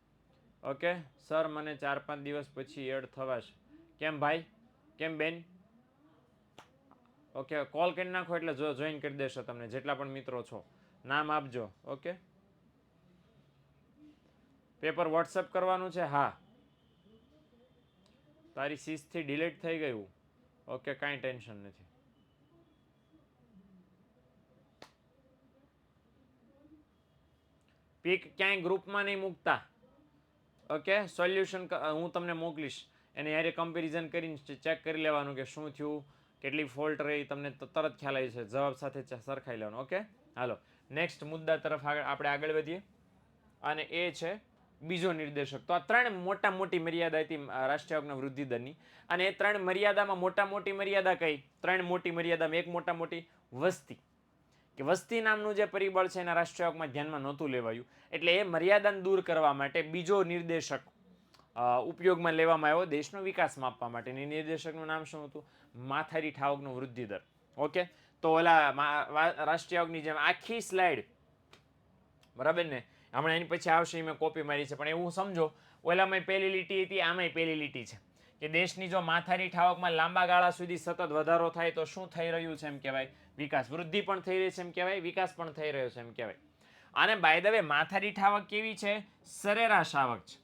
ઓકે સર, મને 4-5 દિવસ પછી એડ થવાશે. કેમ ભાઈ? કેમ બેન? ઓકે, કોલ કરી નાખો એટલે જોઈન કરી દેશો તમને જેટલા પણ મિત્રો છો. નામ આપજો. ઓકે, પેપર વોટ્સઅપ કરવાનું છે. હા, તારી સીસથી ડિલીટ થઈ ગયું. ઓકે, કાંઈ ટેન્શન નથી. પીક ક્યાંય ગ્રુપમાં નહીં મૂકતા. ઓકે, સોલ્યુશન હું તમને મોકલીશ. એને યારે કમ્પેરિઝન કરીને ચેક કરી લેવાનું કે શું થયું, કેટલી ફોલ્ટ રહી, તમને તરત ખ્યાલ આવી છે. જવાબ સાથે સરખાઈ લેવાનું. ઓકે, હાલો નેક્સ્ટ મુદ્દા તરફ આપણે આગળ વધીએ. અને એ છે બીજો નિર્દેશક. તો આ 3 મોટા મોટી મર્યાદા હતી રાષ્ટ્રીય આવકના વૃદ્ધિ દરની. અને એ 3 મર્યાદામાં મોટા મોટી મર્યાદા કઈ? 3 મોટી મર્યાદામાં એક મોટા મોટી વસ્તી. કે વસ્તી નામનું જે પરિબળ છે એના રાષ્ટ્રીય આવકમાં ધ્યાનમાં નહોતું લેવાયું. એટલે એ મર્યાદાને દૂર કરવા માટે બીજો નિર્દેશક ઉપયોગમાં લેવામાં આવ્યો દેશનો વિકાસ માપવા માટે. નિર્દેશકનું નામ શું હતું? માથાદીઠ આવકનો વૃદ્ધિ દર. ઓકે, તો ઓલા રાષ્ટ્રીય આવકની જેમ આખી સ્લાઇડ, બરાબર ને, હમણાં એની પછી આવશે મેં કોપી મારી છે, પણ એવું સમજો ઓલામાં પહેલી લીટી હતી, આમાંય પહેલી લીટી છે કે દેશની જો માથાદીઠ આવકમાં લાંબા ગાળા સુધી સતત વધારો થાય તો શું થઈ રહ્યું છે એમ કહેવાય? વિકાસ. વૃદ્ધિ પણ થઈ રહી છે એમ કહેવાય, વિકાસ પણ થઈ રહ્યો છે એમ કહેવાય. અને બાય ધ વે માથાદીઠ આવક કેવી છે? સરેરાશ આવક છે.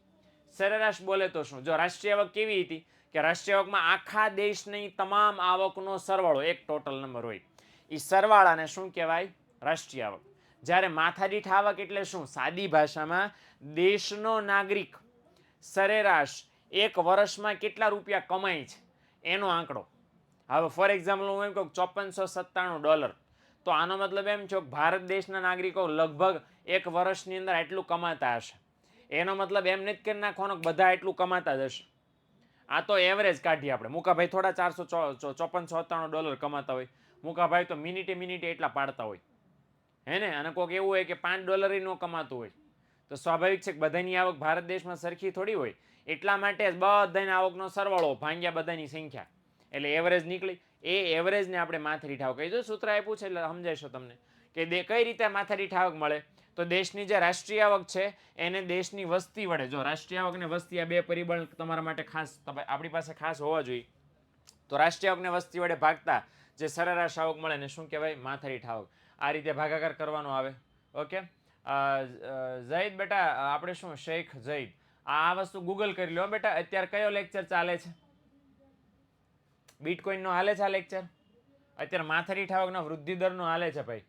સરેરાશ બોલે તો શું? જો રાષ્ટ્રીય આવક કેવી હતી કે રાષ્ટ્રીય આવકમાં આખા દેશની તમામ આવકનો સરવાળો એક ટોટલ નંબર હોય, એ સરવાળાને શું કહેવાય? રાષ્ટ્રીય આવક. જ્યારે માથાદીઠ આવક એટલે શું? સાદી ભાષામાં દેશનો નાગરિક સરેરાશ એક વર્ષમાં કેટલા રૂપિયા કમાય છે એનો આંકડો. હવે ફોર એક્ઝામ્પલ હું એમ કહું $5497, તો આનો મતલબ એમ છે કે ભારત દેશના નાગરિકો લગભગ એક વર્ષની અંદર આટલું કમાતા હશે. એનો મતલબ એમ નથી કરી નાખવાનો બધા એટલું કમાતા જ હશે. આ તો એવરેજ કાઢીએ આપણે. મુકાભાઈ થોડા $5497 કમાતા હોય, મુકાભાઈ તો મિનિટે એટલા પાડતા હોય, હે ને? અને કોઈક એવું હોય કે $5 ન કમાતું હોય. તો સ્વાભાવિક છે કે બધાની આવક ભારત દેશમાં સરખી થોડી હોય. એટલા માટે જ બધાની આવકનો સરવાળો ભાંગ્યા બધાની સંખ્યા એટલે એવરેજ નીકળી. એ એવરેજને આપણે માથાદીઠ આવક કહી દો. સૂત્ર આપ્યું છે એટલે સમજાઈશો તમને કે કઈ રીતે માથાદીઠ આવક મળે. તો દેશની જે રાષ્ટ્રીય આવક છે એને દેશની વસ્તી વડે, જો રાષ્ટ્રીય આવક અને વસ્તી આ બે પરિબળ તમારા માટે ખાસ આપણી પાસે ખાસ હોવા જોઈએ. તો રાષ્ટ્રીય આવકને વસ્તી વડે ભાગતા જે સરેરાશ આવક મળે ને શું કહેવાય? માથાદીઠ આવક. આ રીતે ભાગાકાર કરવાનો આવે. ઓકે, ઝૈદ બેટા, આપણે શું શેખ ઝૈદ, આ વસ્તુ ગૂગલ કરી લો બેટા. અત્યારે કયો લેક્ચર ચાલે છે? બિટકોઇનનો હાલે છે આ લેક્ચર? અત્યારે માથાદીઠ આવકના વૃદ્ધિ દરનો હાલે છે ભાઈ.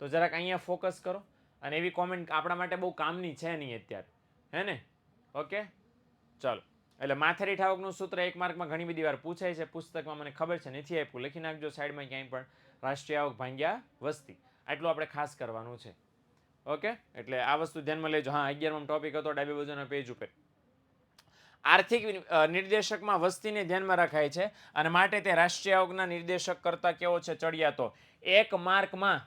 તો જરાક અહીંયા ફોકસ કરો. અને એવી કોમેન્ટ આપણા માટે બહુ કામની છે નહીં અત્યારે, હે ને? ઓકે, ચાલો. એટલે માથાદીઠ આવકનું સૂત્ર 1 માર્કમાં ઘણી બધી વાર પૂછાય છે. પુસ્તકમાં મને ખબર છે નથી આપ્યું, લખી નાખજો સાઈડમાં ક્યાંય પણ. રાષ્ટ્રીય આવક ભાંગ્યા વસ્તી, આટલું આપણે ખાસ કરવાનું છે. ઓકે, એટલે આ વસ્તુ ધ્યાનમાં લેજો. હા, 11મો ટોપિક હતો ડાબી બાજુના પેજ ઉપર. આર્થિક નિર્દેશકમાં વસ્તીને ધ્યાનમાં રખાય છે અને માટે તે રાષ્ટ્રીય આવકના નિર્દેશક કરતા કેવો છે? ચડિયાતો. 1 માર્કમાં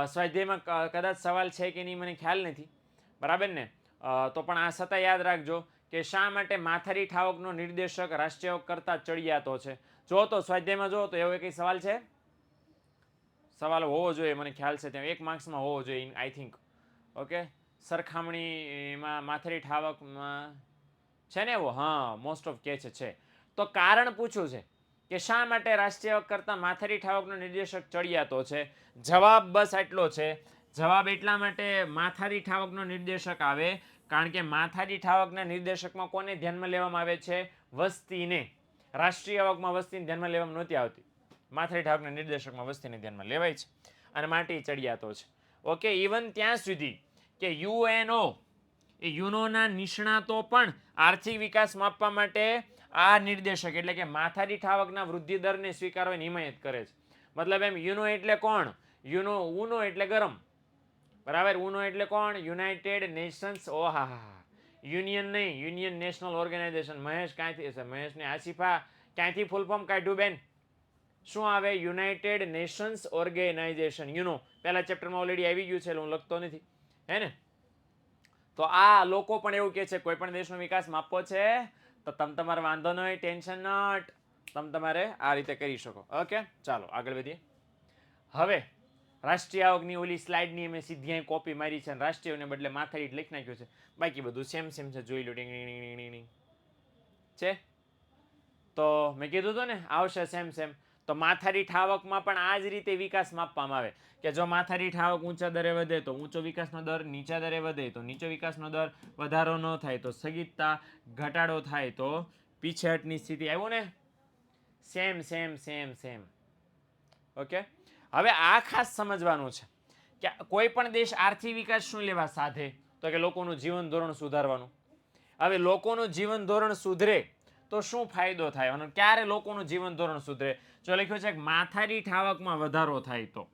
સ્વાધ્યાયમાં કદાચ સવાલ છે કે નહીં મને ખ્યાલ નથી, બરાબર ને? તો પણ આ છતાં યાદ રાખજો કે શા માટે માથાદીઠ આવકનો નિર્દેશક રાષ્ટ્રીય આવક કરતા ચડિયાતો છે. જો તો સ્વાધ્યાયમાં જો તો એવો કંઈ સવાલ છે? સવાલ હોવો જોઈએ, મને ખ્યાલ છે ત્યાં 1 માર્ક્સમાં હોવો જોઈએ આઈ થિંક. ઓકે, સરખામણીમાં માથાદીઠ આવકમાં છે ને એવો? હા, મોસ્ટ ઓફ કે છે. તો કારણ પૂછ્યું છે કે શા માટે રાષ્ટ્રીય આવક કરતા માથાદીઠ આવકનો નિર્દેશક ચડિયાતો છે. જવાબ બસ આટલો છે. જવાબ એટલા માટે માથાદીઠ આવકનો નિર્દેશક આવે કારણ કે માથાદીઠ આવકના નિર્દેશકમાં કોને ધ્યાનમાં લેવામાં આવે છે? વસ્તીને, રાષ્ટ્રીય આવકમાં વસ્તીને ધ્યાનમાં લેવામાં નહોતી આવતી. માથાદીઠ આવકના નિર્દેશકમાં વસ્તીને ધ્યાનમાં લેવાય છે અને માટે ચડિયાતો છે. ઓકે, ઇવન ત્યાં સુધી કે યુએનઓ એ યુનોના નિષ્ણાતો પણ આર્થિક વિકાસ માપવા માટે આ નિર્દેશક એટલે કે માથાદીઠ આવકના વૃદ્ધિ દરને સ્વીકારવાની હિમાયત કરે છે. મતલબ એમ યુનો એટલે કોણ? ઉનો એટલે ગરમ, બરાબર. ઉનો એટલે કોણ? United Nations. ઓહા, યુનિયન નહીં, યુનિયન નેશનલ ઓર્ગેનાઇઝેશન. મહેશ ક્યાંથી છે? મહેશને આસિફા ક્યાંથી ફૂલ ફોર્મ કાઢ્યું બેન? શું આવે? United Nations organisation. યુનો પહેલા ચેપ્ટરમાં ઓલરેડી આવી ગયું છે એટલે હું લખતો નથી, હે ને? તો આ લોકો પણ એવું કહે છે કોઈ પણ દેશનો વિકાસ માપવો છે તો તમારે વાંધો નહીં, ટેન્શન નટ, તમારે આ રીતે કરી શકો. ઓકે, ચાલો આગળ વધીએ. હવે રાષ્ટ્રીય આવકની ઓલી સ્લાઇડની મેં સીધી અહીં કોપી મારી છે અને રાષ્ટ્રીયને બદલે માથાદીઠ લખી નાખ્યું છે. બાકી બધું સેમ છે, જોઈ લો. છે તો મેં કીધું હતું ને આવશે સેમ. તો માથાદીઠ આવકમાં પણ આ જ રીતે વિકાસ માપવામાં આવે કે જો માથાદીઠ આવક ઊંચા દરે વધે તો ઊંચો વિકાસનો દર, નીચા દરે વધે તો નીચો વિકાસનો દર, વધારો ન થાય તો સ્થગિતતા, ઘટાડો થાય તો પીછેહટની સ્થિતિ. આવ્યું ને? સેમ. ઓકે, હવે આ ખાસ સમજવાનું છે કે કોઈ પણ દેશ આર્થિક વિકાસ શું લેવા સાધે તો કે લોકોનું જીવન ધોરણ સુધારવાનું. હવે લોકોનું જીવન ધોરણ સુધરે તો શું ફાયદો થાય અને ક્યારે લોકોનું જીવન ધોરણ સુધરે? જો લખ્યું છે કે માથાદીઠ આવકમાં વધારો થાય તો.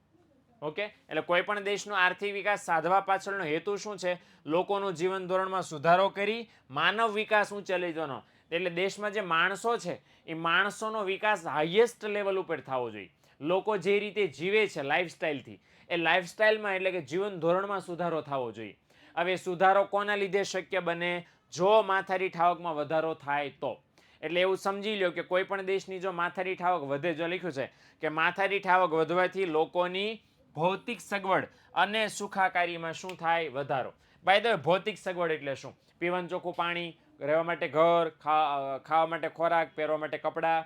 ઓકે, એટલે કોઈ પણ દેશનો આર્થિક વિકાસ સાધવા પાછળનો હેતુ શું છે? લોકોનું જીવન ધોરણમાં સુધારો કરી માનવ વિકાસ ઊંચે લઈ જવાનો. એટલે દેશમાં જે માણસો છે એ માણસોનો વિકાસ હાઈએસ્ટ લેવલ ઉપર થવો જોઈએ. લોકો જે રીતે જીવે છે લાઈફસ્ટાઈલથી, એ લાઈફસ્ટાઈલમાં એટલે કે જીવન ધોરણમાં સુધારો થવો જોઈએ. હવે સુધારો કોના લીધે શક્ય બને? જો માથાદીઠ આવકમાં વધારો થાય તો. એટલે એવું સમજી લો કે કોઈ પણ દેશની જો માથાદીઠ આવક વધે, જો લખ્યું છે કે માથાદીઠ આવક વધવાથી લોકોની ભૌતિક સગવડ અને સુખાકારીમાં શું થાય? વધારો. બાય ધ વે, ભૌતિક સગવડ એટલે શું? પીવાનું ચોખ્ખું પાણી, રહેવા માટે ઘર, ખાવા માટે ખોરાક, પહેરવા માટે કપડાં,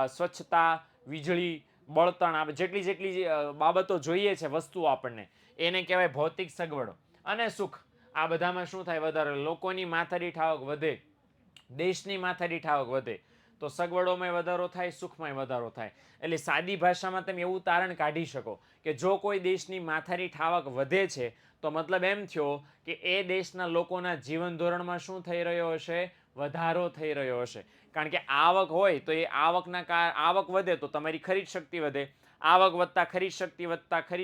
સ્વચ્છતા, વીજળી, બળતણ, આ જેટલી બાબતો જોઈએ છે વસ્તુઓ આપણને, એને કહેવાય ભૌતિક સગવડો. અને સુખ, આ બધામાં શું થાય? વધારો. લોકોની માથાદીઠ આવક વધે, દેશની માથાદીઠ આવક વધે તો સગવડોમાં વધારો થાય, સુખમાં વધારો થાય. એટલે સાદી ભાષામાં તમે એવું તારણ કાઢી શકો કે જો કોઈ દેશની માથાદીઠ આવક વધે છે તો મતલબ એમ થયો કે એ દેશના લોકોના જીવન ધોરણમાં શું થઈ રહ્યો હશે? વધારો થઈ રહ્યો હશે. કારણ કે આવક હોય તો એ આવક વધે તો તમારી ખરીદ શક્તિ વધે. આવક વધતા ખરીદ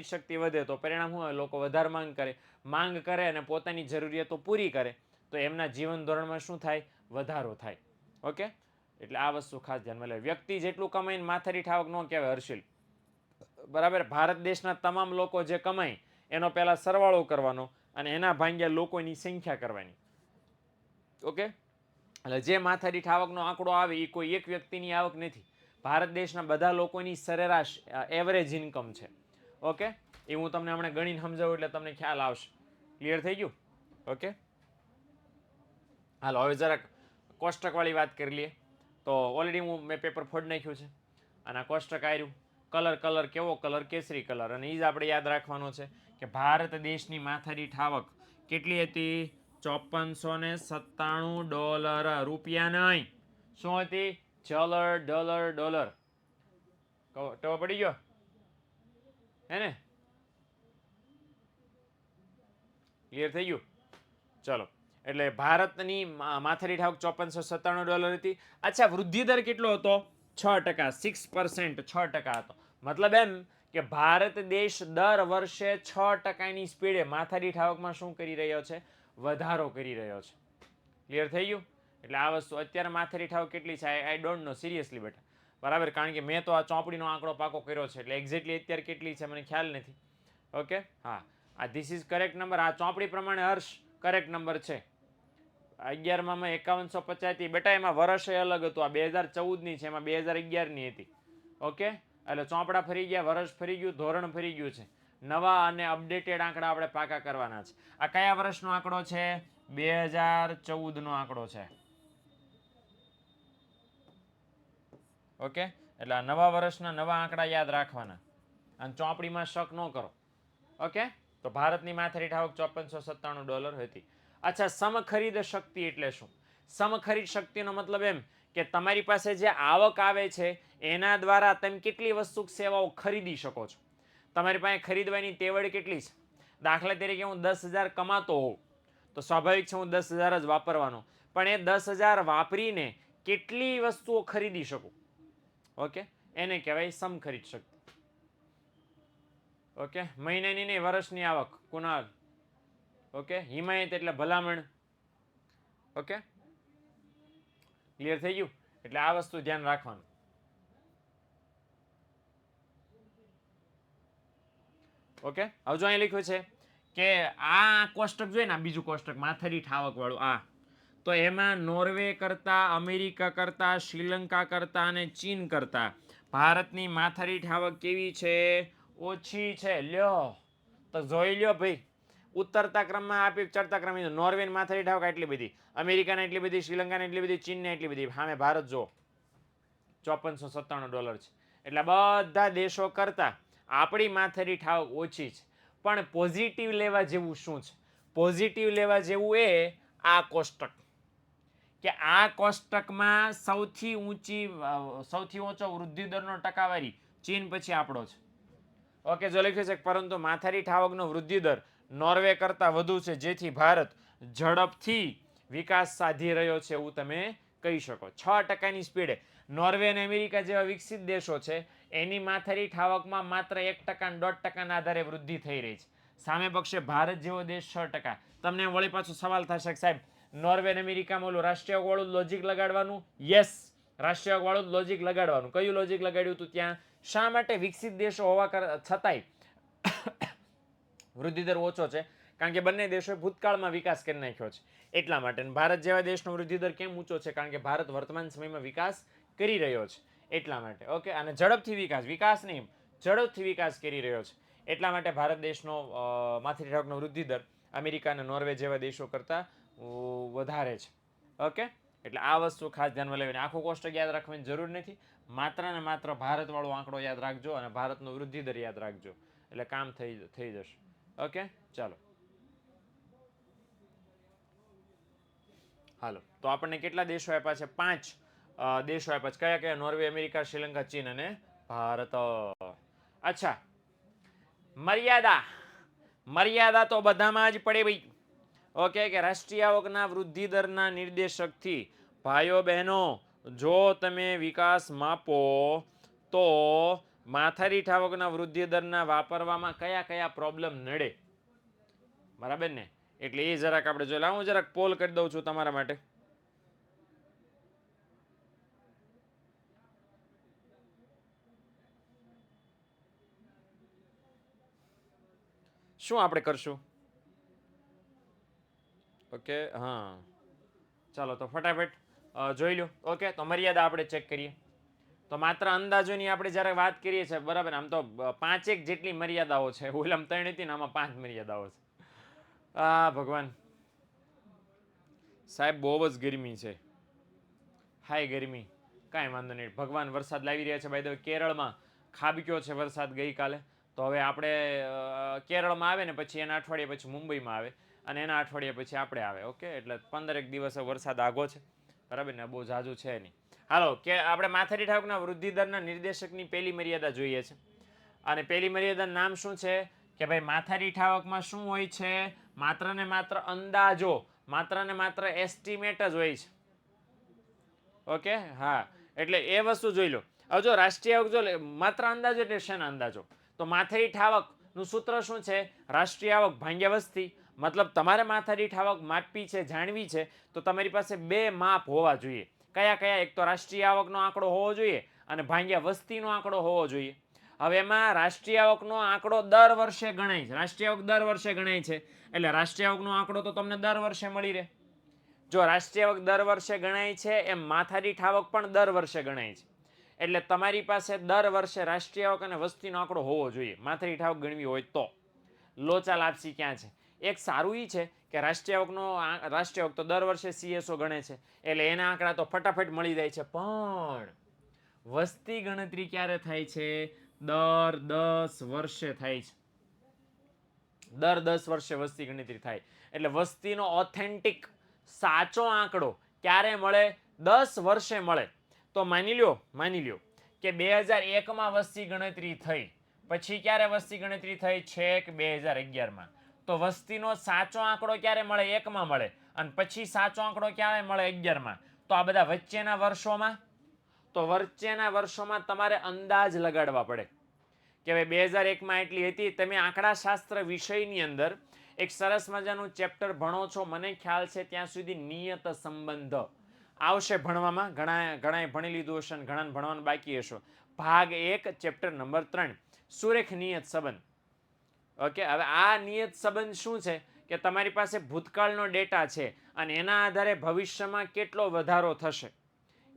શક્તિ વધે તો પરિણામ શું હોય? લોકો વધારે માંગ કરે અને પોતાની જરૂરિયાતો પૂરી કરે તો એમના જીવન ધોરણમાં શું થાય? વધારો થાય. ઓકે, એટલે આ વસ્તુ ખાસ ધ્યાનમાં લે. વ્યક્તિ જેટલું કમાઈને માથાદીઠ આવક ન કહેવાય હર્ષિલ, બરાબર. ભારત દેશના તમામ લોકો જે કમાય એનો પહેલા સરવાળો કરવાનો અને એના ભાગ્યા લોકોની સંખ્યા કરવાની. ઓકે, એટલે જે માથાદીઠ આવકનો આંકડો આવે એ કોઈ એક વ્યક્તિની આવક નથી. ભારત દેશના બધા લોકોની સરેરાશ એવરેજ ઇન્કમ છે. ઓકે, એ હું તમને હમણાં ગણીને સમજાવું એટલે તમને ખ્યાલ આવશે. ક્લિયર થઈ ગયું? ઓકે, હાલો હવે જરાક કોષ્ટકવાળી વાત કરી લઈએ. તો ઓલરેડી મેં પેપર ફોડી નાખ્યું છે અને આ કોષ્ટક આવ્યું. કલર કેવો કલર? કેસરી કલર. અને એ જ આપણે યાદ રાખવાનો છે કે ભારત દેશની માથાદીઠ આવક કેટલી હતી? $5497. રૂપિયા નહીં, શું હતી? ડોલર. ટવો પડી ગયો હે ને? ક્લિયર થઈ ગયું? ચલો, એટલે ભારતની માથાદીઠ આવક $5497 હતી. અચ્છા, વૃદ્ધિ દર કેટલો હતો? 6%, 6%, 6% હતો. મતલબ એમ કે ભારત દેશ દર વર્ષે 6%ની સ્પીડે માથાદીઠ આવકમાં શું કરી રહ્યો છે? વધારો કરી રહ્યો છે. ક્લિયર થઈ ગયું? એટલે આ વસ્તુ અત્યારે માથાદીઠ આવક કેટલી છે? આઈ ડોન્ટ નો, સિરિયસલી બેટા, બરાબર. કારણ કે મેં તો આ ચોપડીનો આંકડો પાકો કર્યો છે એટલે એક્ઝેક્ટલી અત્યારે કેટલી છે મને ખ્યાલ નથી. ઓકે, હા, આ ધીસ ઇઝ કરેક્ટ નંબર. આ ચોપડી પ્રમાણે હર્ષ કરેક્ટ નંબર છે. 11માં 5150 હતી બેટા, એમાં વર્ષ અલગ હતું. આ 2014ની છે, એમાં 2011ની હતી. ઓકે, એટલે ચોપડા ફરી ગયા, વર્ષ ફરી ગયું, ધોરણ ફરી ગયું છે. નવા અને અપડેટેડ આંકડા આપણે પાકા કરવાના છે. આ કયા વર્ષનો આંકડો છે? 2014નો આંકડો છે. ઓકે, એટલે આ નવા વર્ષના નવા આંકડા યાદ રાખવાના અને ચોપડીમાં શક ન કરો. ઓકે, તો ભારતની માથાદીઠ આવક $5497 હતી. અચ્છા, સમખરીદ શક્તિ એટલે શું? સમખરીદ શક્તિનો મતલબ એમ કે તમારી પાસે જે આવક આવે છે એના દ્વારા તમે કેટલી વસ્તુ સેવાઓ ખરીદી શકો છો. તમારી પાસે ખરીદવાની તેવડ કેટલી છે. દાખલા તરીકે હું 10,000 કમાતો હોઉં તો સ્વાભાવિક છે હું 10,000 જ વાપરવાનો, પણ એ 10,000 વાપરીને કેટલી વસ્તુઓ ખરીદી શકું, ઓકે, એને કહેવાય સમખરીદ શક્તિ. ઓકે, મહિનાની નહીં વર્ષની આવક. કુનાલ, ઓકે, હિમાયત એટલે ભલામણ. ઓકે, ક્લિયર થઈ ગયું? એટલે આ વસ્તુ ધ્યાન રાખવાનું. ઓકે, હવે જો અહીં લખ્યું છે કે આ કોષ્ટક જોઈએ ને, બીજું કોષ્ટક માથાદીઠ આવક વાળું, આ તો એમાં નોર્વે કરતા, અમેરિકા કરતા, શ્રીલંકા કરતા અને ચીન કરતા ભારતની માથાદીઠ આવક કેવી છે? ઓછી છે. લ્યો તો જોઈ લ્યો ભાઈ, ઉતરતા ક્રમમાં આપી, ચડતા ક્રમમાં નોર્વે માથાદીઠ આવક એટલી બધી, અમેરિકાને એટલી બધી, શ્રીલંકાને એટલી બધી, ચીનને એટલી બધી, સામે ભારત જો $5497 છે. એટલે બધા દેશો કરતા આપણી માથાદીઠ આવક ઓછી છે. પણ પોઝિટિવ લેવા જેવું શું છે? પોઝિટિવ લેવા જેવું એ આ કોષ્ટક, કે આ કોષ્ટકમાં સૌથી ઊંચો વૃદ્ધિ દરનો ટકાવારી ચીન પછી આપણો છે. ઓકે, જો લખ્યું છે પરંતુ માથાદીઠ આવકનો વૃદ્ધિ દર નોર્વે કરતા વધુ છે, જેથી ભારત ઝડપથી વિકાસ સાધી રહ્યો છે એવું તમે કહી શકો. 6%ની સ્પીડે નોર્વે અને અમેરિકા જેવા વિકસિત દેશો છે એની માથાદીઠ આવકમાં માત્ર 1% 1.5%ના આધારે વૃદ્ધિ થઈ રહી છે. સામે પક્ષે ભારત જેવો દેશ 6%. તમને વળી પાછો સવાલ થશે કે સાહેબ નોર્વે અને અમેરિકામાં ઓલું રાષ્ટ્રીય વાળું લોજિક લગાડવાનું? યસ, રાષ્ટ્રીય વાળું લોજિક લગાડવાનું. કયું લોજિક લગાડ્યું હતું ત્યાં? શા માટે વિકસિત દેશો હોવા છતાંય વૃદ્ધિદર ઓછો છે? કારણ કે બંને દેશોએ ભૂતકાળમાં વિકાસ કરી નાખ્યો છે એટલા માટે. ભારત જેવા દેશનો વૃદ્ધિદર કેમ ઊંચો છે? કારણ કે ભારત વર્તમાન સમયમાં વિકાસ કરી રહ્યો છે એટલા માટે. ઓકે, અને ઝડપથી વિકાસ નહીં, ઝડપથી વિકાસ કરી રહ્યો છે એટલા માટે ભારત દેશનો માથાદીઠ આવકનો વૃદ્ધિદર અમેરિકા અને નોર્વે જેવા દેશો કરતાં વધારે છે. ઓકે, એટલે આ વસ્તુ ખાસ ધ્યાનમાં લેવાની. આખું કોષ્ટક યાદ રાખવાની જરૂર નથી, માત્ર ને માત્ર ભારતવાળો આંકડો યાદ રાખજો અને ભારતનો વૃદ્ધિદર યાદ રાખજો એટલે કામ થઈ જશે. ઓકે, ચાલો હાલો. તો આપણને કેટલા દેશો આપ્યા છે? 5 દેશો આપ્યા છે. કયા કયા? નોર્વે, અમેરિકા, શ્રીલંકા, ચીન અને ભારત. અચ્છા, મર્યાદા તો બધામાં જ પડે ભાઈ. ઓકે, કે રાષ્ટ્રીય આવકના વૃદ્ધિ દરના નિર્દેશકથી ભાઈઓ બહેનો જો તમે વિકાસ માપો તો માથાદીઠ આવકના વૃદ્ધિ દરના વાપરવામાં કયા કયા પ્રોબ્લેમ નડે, બરાબર ને? એટલે એ જરાક આપણે જોઈ. હું જરાક પોલ કરી દઉં છું તમારા માટે. શું આપણે કરશું? ઓકે, હા, ચાલો તો ફટાફટ જોઈ લો. ઓકે, તો મર્યાદા આપણે ચેક કરીએ. તો માત્ર અંદાજોની આપણે જ્યારે વાત કરીએ છીએ, બરાબર, આમ તો 5 જેટલી મર્યાદાઓ છે. ઓલામ 3 હતી ને, આમાં 5 મર્યાદાઓ છે. ભગવાન સાહેબ, બહુ જ ગરમી છે. હાય ગરમી, કાંઈ વાંધો નહીં. ભગવાન વરસાદ લાવી રહ્યા છે. બાય ધ વે કેરળમાં ખાબક્યો છે વરસાદ ગઈકાલે. તો હવે આપણે કેરળમાં આવે ને પછી એના અઠવાડિયા પછી મુંબઈમાં આવે અને એના અઠવાડિયા પછી આપણે આવે. ઓકે, એટલે 15 દિવસ વરસાદ આગો છે, બરાબર ને? બહુ ઝાઝું છે નહીં. હાલો, કે આપણે માથાદીઠ આવકના વૃદ્ધિ દરના નિર્દેશકની પહેલી મર્યાદા જોઈએ છે. અને પહેલી મર્યાદાનું નામ શું છે? કે ભાઈ માથાદીઠ આવકમાં શું હોય છે? માત્ર ને માત્ર અંદાજો, માત્ર ને માત્ર એસ્ટિમેટ જ હોય છે. ઓકે, હા, એટલે એ વસ્તુ જોઈ લો. હવે જો રાષ્ટ્રીય આવક જો માત્ર અંદાજો એટલે શેના અંદાજો? તો માથાદીઠ આવકનું સૂત્ર શું છે? રાષ્ટ્રીય આવક ભાગ્યા વસ્તી. મતલબ તમારે માથાદીઠ આવક માપવી છે, જાણવી છે, તો તમારી પાસે 2 માપ હોવા જોઈએ. કયા કયા? એક તો રાષ્ટ્રીય આવકનો આંકડો હોવો જોઈએ અને ભાગ્યા વસ્તીનો આંકડો હોવો જોઈએ. હવે એમાં રાષ્ટ્રીય આવકનો આંકડો દર વર્ષે ગણાય છે. રાષ્ટ્રીય આવક દર વર્ષે ગણાય છે એટલે રાષ્ટ્રીય આવકનો આંકડો તો તમને દર વર્ષે મળી રહે. જો રાષ્ટ્રીય આવક દર વર્ષે ગણાય છે એમ માથાદીઠ આવક પણ દર વર્ષે ગણાય છે. એટલે તમારી પાસે દર વર્ષે રાષ્ટ્રીય આવક અને વસ્તીનો આંકડો હોવો જોઈએ માથાદીઠ આવક ગણવી હોય તો. લોચા લાપસી ક્યાં છે? એક સારું એ છે કે રાષ્ટ્રીય આવક તો દર વર્ષે CSO ગણે છે એટલે એના આંકડા તો ફટાફટ મળી જાય છે. પણ વસ્તી ગણતરી ક્યારે થાય છે? દર 10 વર્ષે થાય છે. દર 10 વર્ષે વસ્તી ગણતરી થાય એટલે વસ્તીનો ઓથેન્ટિક સાચો આંકડો ક્યારે મળે? 10 વર્ષે મળે. તો માની લ્યો કે 2001માં વસ્તી ગણતરી થઈ, પછી ક્યારે વસ્તી ગણતરી થઈ? છેક 2011માં. તો વસ્તીનો સાચો આંકડો ક્યારે મળે? 1માં મળે. અને પછી સાચો આંકડો ક્યારે મળે? 11માં. તો આ બધા વચ્ચેના વર્ષોમાં, તો વચ્ચેના વર્ષોમાં તમારે અંદાજ લગાડવા પડે કે ભાઈ 2001માં એટલી હતી. તમે આંકડાશાસ્ત્ર વિષયની અંદર એક સરસ મજાનું ચેપ્ટર ભણો છો, મને ખ્યાલ છે ત્યાં સુધી નિયત સંબંધ આવશે ભણવામાં. ઘણાએ ભણી લીધું હશે અને ઘણાને ભણવાનું બાકી હશે. ભાગ 1 ચેપ્ટર નંબર 3 સુરેખ નિયત સંબંધ. ઓકે, હવે આ નિયત સંબંધ શું છે કે તમારી પાસે ભૂતકાળનો ડેટા છે અને એના આધારે ભવિષ્યમાં કેટલો વધારો થશે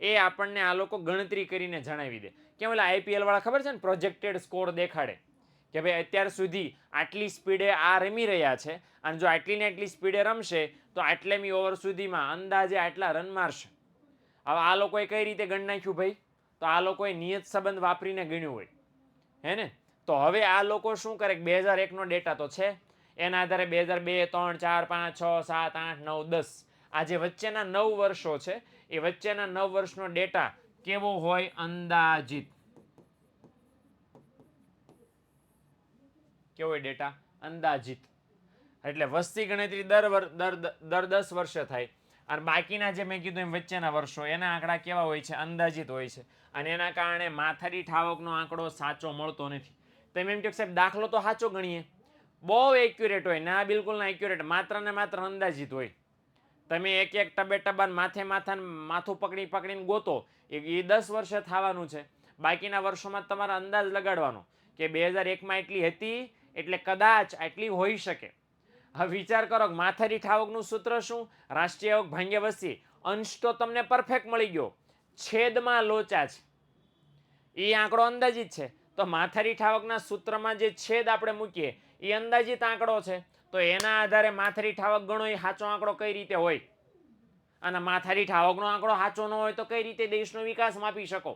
એ આપણને આ લોકો ગણતરી કરીને જણાવી દે. કેમ ઓલા આઈપીએલ વાળા ખબર છે ને, પ્રોજેક્ટેડ સ્કોર દેખાડે કે ભાઈ અત્યાર સુધી આટલી સ્પીડે આ રમી રહ્યા છે અને જો આટલી ને આટલી સ્પીડે રમશે તો આટલેમી ઓવર સુધીમાં અંદાજે આટલા રન મારશે. હવે આ લોકોએ કઈ રીતે ગણી નાખ્યું ભાઈ? તો આ લોકોએ નિયત સંબંધ વાપરીને ગણ્યું હોય, હે ને? તો હવે આ લોકો શું કરે? 2001નો ડેટા તો છે, એના આધારે 2002, 3, 4, 5, 6, 7, 8, 9, 10 આ જે વચ્ચેના 9 વર્ષો છે એ વચ્ચેના 9 વર્ષનો ડેટા કેવો હોય? અંદાજિત. કેવો હોય ડેટા? અંદાજિત. એટલે વસ્તી ગણતરી દર 10 વર્ષે થાય અને બાકીના જે મેં કીધું એમ વચ્ચેના વર્ષો એના આંકડા કેવા હોય છે? અંદાજિત હોય છે. અને એના કારણે માથાદીઠ આવકનો આંકડો સાચો મળતો નથી. તમે એમ કહો સાહેબ દાખલો તો સાચો ગણીએ, બહુ એક્યુરેટ હોય ના? બિલકુલ ના એક્યુરેટ, માત્ર ને માત્ર અંદાજિત હોય. તમે એક ટબે ટબાન માથું પકડીને ગોતો, એ 10 વર્ષે થવાનું છે. બાકીના વર્ષોમાં તમારે અંદાજ લગાડવાનો કે 2001માં એટલી હતી એટલે કદાચ આટલી હોઈ શકે. હવે વિચાર કરો કે માથાદીઠ આવકનું સૂત્ર શું? રાષ્ટ્રીય આવક ભાગ્યા વસ્તી. અંશ તો તમને પરફેક્ટ મળી ગયો, છેદમાં લોચા છે. એ આંકડો અંદાજિત છે. તો માથાદીઠ આવકના સૂત્રમાં જે છેદ આપણે મૂકીએ એ અંદાજિત આંકડો છે. તો એના આધારે માથાદીઠ આવક ગણો એ સાચો આંકડો કઈ રીતે હોય? અને માથાદીઠ આવકનો આંકડો સાચો ન હોય તો કઈ રીતે દેશનો વિકાસ માપી શકો?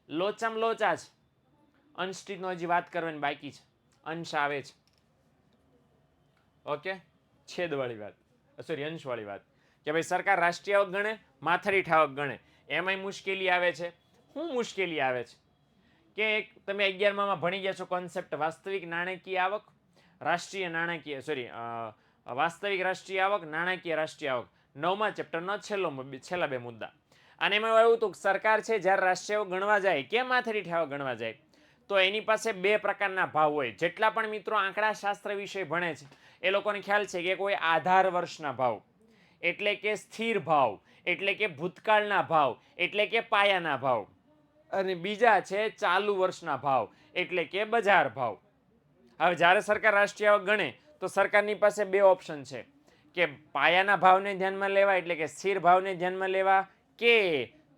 લોચામાં લોચા છે. અંશનો હજી વાત કરવાની બાકી છે. અંશ આવે છે, ઓકે, છેદવાળી વાત, સોરી અંશવાળી વાત કે ભાઈ સરકાર રાષ્ટ્રીય આવક ગણે, માથાદીઠ આવક ગણે, એમાંય મુશ્કેલી આવે છે. શું મુશ્કેલી આવે છે? કે તમે 11માં ભણી ગયા છો કોન્સેપ્ટ વાસ્તવિક નાણાકીય આવક, રાષ્ટ્રીય નાણાકીય વાસ્તવિક રાષ્ટ્રીય આવક, નાણાકીય રાષ્ટ્રીય આવક. 9મા ચેપ્ટરનો છેલ્લા 2 મુદ્દા. અને એમાં એવું હતું કે સરકાર છે જ્યારે રાષ્ટ્રીય આવક ગણવા જાય કે માથાદીઠ આવક ગણવા જાય તો એની પાસે 2 પ્રકારના ભાવ હોય. જેટલા પણ મિત્રો આંકડાશાસ્ત્ર વિશે ભણે છે એ લોકોને ખ્યાલ છે કે કોઈ આધાર વર્ષના ભાવ, એટલે કે સ્થિર ભાવ, એટલે કે ભૂતકાળના ભાવ, એટલે કે પાયાના ભાવ, અને બીજા છે ચાલુ વર્ષના ભાવ, એટલે કે બજાર ભાવ. હવે જ્યારે સરકાર રાષ્ટ્રીય આવક ગણે તો સરકારની પાસે 2 ઓપ્શન છે કે પાયાના ભાવને ધ્યાનમાં લેવા, એટલે કે સ્થિર ભાવને ધ્યાનમાં લેવા, કે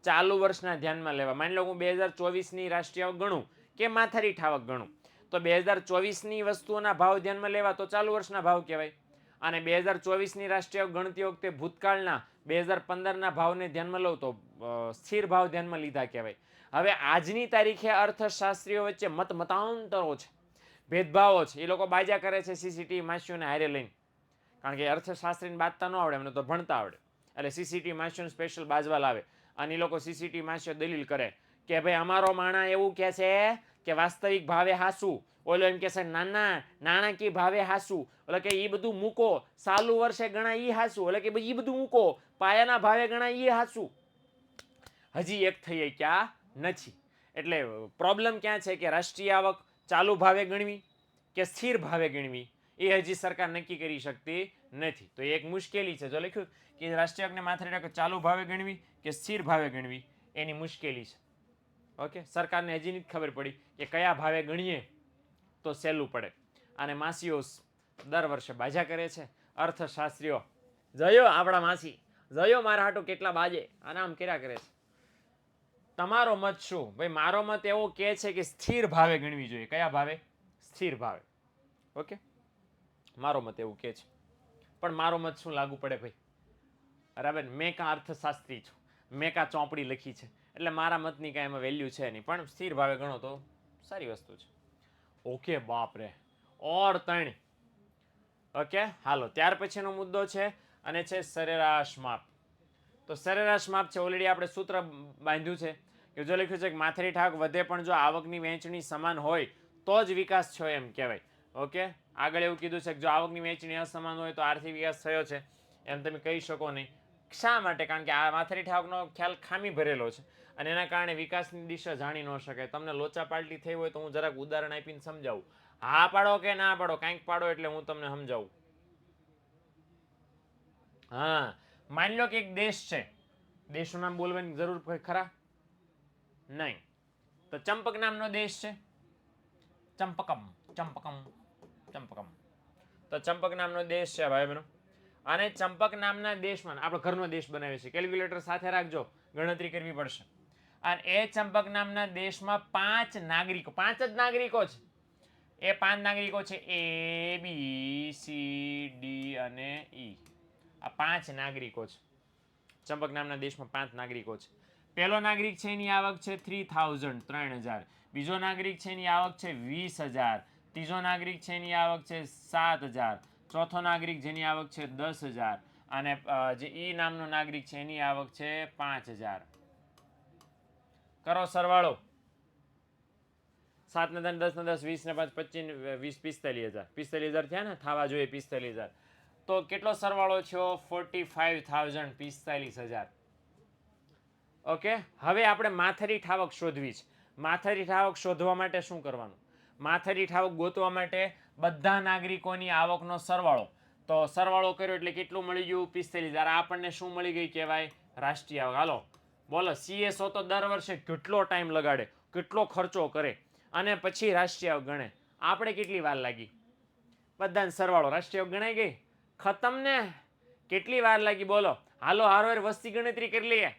ચાલુ વર્ષના ધ્યાનમાં લેવા. માની લો હું 2024ની રાષ્ટ્રીય આવક ગણું કે માથાદીઠ આવક ગણું, તો 2024ની વસ્તુઓના ભાવ ધ્યાનમાં લેવા તો ચાલુ વર્ષના ભાવ કહેવાય, અને 2024ની રાષ્ટ્રીય આવક ગણતી વખતે ભૂતકાળના 2015ના ભાવને ધ્યાનમાં લઉં તો સ્થિર ભાવ ધ્યાનમાં લીધા કહેવાય. હવે આજની તારીખે અર્થશાસ્ત્રીઓ વચ્ચે મતાંતરો છે, ભેદભાવો છે. એ લોકો બાજા કરે છે સીસીટીવી માસીઓને હારે લઈને, કારણ કે અર્થશાસ્ત્રીને બાજતા ન આવડે, એમને તો ભણતા આવડે. એટલે સીસીટીવી માસીઓને સ્પેશિયલ બાજવા લાવે અને એ લોકો સીસીટીવી માસીઓ દલીલ કરે કે ભાઈ અમારો માણા એવું કહે છે કે વાસ્તવિક ભાવે હાસું, ઓલો એમ કહે છે નાના નાણાકીય ભાવે હાસું, એટલે કે એ બધું મૂકો, ચાલુ વર્ષે ગણા એ હાસું, એટલે કે એ બધું મૂકો, પાયાના ભાવે ગણા એ હાસું. હજી એક થઈ ક્યાં નથી. એટલે પ્રોબ્લેમ ક્યાં છે કે રાષ્ટ્રીય આવક ચાલુ ભાવે ગણવી કે સ્થિર ભાવે ગણવી એ હજી સરકાર નક્કી કરી શકતી નથી. તો એક મુશ્કેલી છે. જો લખ્યું કે રાષ્ટ્રીય આવકને માથાદીઠ ચાલુ ભાવે ગણવી કે સ્થિર ભાવે ગણવી, એની મુશ્કેલી છે. ઓકે, સરકારને હજી નથી ખબર પડી કે કયા ભાવે ગણીએ તો સહેલું પડે. અને માસીઓ દર વર્ષે બાજા કરે છે. અર્થશાસ્ત્રીઓ જયો આપણા માસી જયો મારા હાટું કેટલા બાજે અને આમ કર્યા કરે છે. તમારો મત શું? ભાઈ મારો મત એવો કહે છે કે સ્થિર ભાવે ગણવી જોઈએ. કયા ભાવે? સ્થિર ભાવે. ઓકે, મારો મત એવું કહે છે. પણ મારો મત શું લાગુ પડે ભાઈ? બરાબર, મેં કાં અર્થશાસ્ત્રી છું, મેં કાં ચોપડી લખી છે, એટલે મારા મતની કાંઈ એમાં વેલ્યુ છે નહીં. પણ સ્થિર ભાવે ગણો તો સારી વસ્તુ છે. ઓકે, બાપરે, ઓર 3. ઓકે, હાલો ત્યાર પછીનો મુદ્દો છે અને છે સરેરાશ માપ. તો સરેરાશ માપ છે, ઓલરેડી આપણે સૂત્ર બાંધ્યું છે કે જો લખ્યું છે કે માથાદીઠ આવક વધે પણ જો આવકની વહેંચણી સમાન હોય તો જ વિકાસ થયો એમ કહેવાય. ઓકે, આગળ એવું કીધું છે કે જો આવકની વહેંચણી અસમાન હોય તો આર્થિક વિકાસ થયો છે એમ તમે કહી શકો નહીં. શા માટે? કારણ કે આ માથાદીઠ આવકનો ખ્યાલ ખામી ભરેલો છે અને એના કારણે વિકાસની દિશા જાણી ન શકાય. તમને લોચા પાલટી થઈ હોય તો હું જરાક ઉદાહરણ આપીને સમજાવું. હા પાડો કે ના પાડો, કાંઈક પાડો એટલે હું તમને સમજાવું. હા, માની લો કે એક દેશ છે, દેશનું નામ બોલવાની જરૂર કોઈ ખરા? નહીં. તો ચંપક નામનો દેશ છે, ચંપકમ ચંપકમ ચંપકમ. તો ચંપક નામનો દેશ છે ભાઈ બહેનો, અને ચંપક નામના દેશમાં આપણો ઘરનો દેશ બનાવે છે. કેલ્ક્યુલેટર સાથે રાખજો, ગણતરી કરવી પડશે. અને એ ચંપક નામના દેશમાં 5 નાગરિકો, 5 જ નાગરિકો છે. એ 5 નાગરિકો છે A B C D અને E. આ 5 નાગરિકો છે. ચંપક નામના દેશમાં 5 નાગરિકો છે. પહેલો નાગરિક છે એની આવક છે 3000 3000. બીજો નાગરિક છે એની આવક છે 20000. ત્રીજો નાગરિક છે એની આવક છે 7000. ચોથો નાગરિક જેની આવક છે 10000 અને જે ઈ નામનો નાગરિક છે એની આવક છે 5000. કરો સરવાળો. 7 ને 10 ને 10 20 ને 5 25 20 45000. 45000 થયા ને, થવા જોઈએ 45000. તો કેટલો સરવાળો થયો? 45,000 45000. ઓકે, હવે આપણે માથાદીઠ આવક શોધવી છે. માથાદીઠ આવક શોધવા માટે શું કરવાનું? માથાદીઠ આવક ગોતવા માટે બધા નાગરિકોની આવકનો સરવાળો. તો સરવાળો કર્યો એટલે કેટલું મળી ગયું? 45,000. આપણને શું મળી ગઈ કહેવાય? રાષ્ટ્રીય આવક. હાલો બોલો, CSO તો દર વર્ષે કેટલો ટાઈમ લગાડે, કેટલો ખર્ચો કરે અને પછી રાષ્ટ્રીય આવક ગણે. આપણે કેટલી વાર લાગી? બધાને સરવાળો, રાષ્ટ્રીય આવક ગણાઈ ગઈ, ખતમ ને. કેટલી વાર લાગી બોલો? હાલો હારો વસ્તી ગણતરી કરી લઈએ.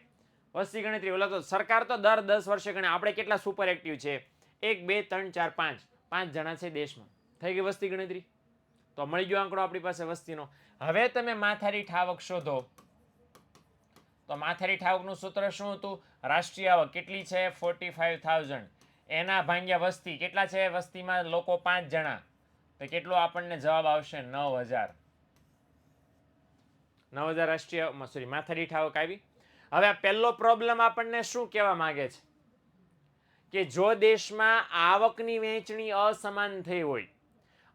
વસ્તી ગણતરી ઓલા તો સરકાર તો દર 10 વર્ષે ગણે. આપણે કેટલા સુપર એક્ટિવ છે? 1 2 3 4 5 5 જણા છે દેશમાં. થઈ ગઈ વસ્તી ગણતરી, તો મળી ગયો આંકડો આપણી પાસે વસ્તીનો. હવે તમે માથાદીઠ આવક શોધો. તો માથાદીઠ આવકનું સૂત્ર શું હતું? રાષ્ટ્રીય આવક કેટલી છે? 45,000. એના ભાગ્યા વસ્તી કેટલા છે? વસ્તીમાં લોકો 5 જણા, તો કેટલો આપણને જવાબ આવશે? 9000. 9000 રાષ્ટ્રીય સોરી માથાદીઠ આવક આવી. હવે આ પહેલો પ્રોબ્લેમ આપણને શું કહેવા માંગે છે? કે જો દેશમાં આવકની વહેંચણી અસમાન થઈ હોય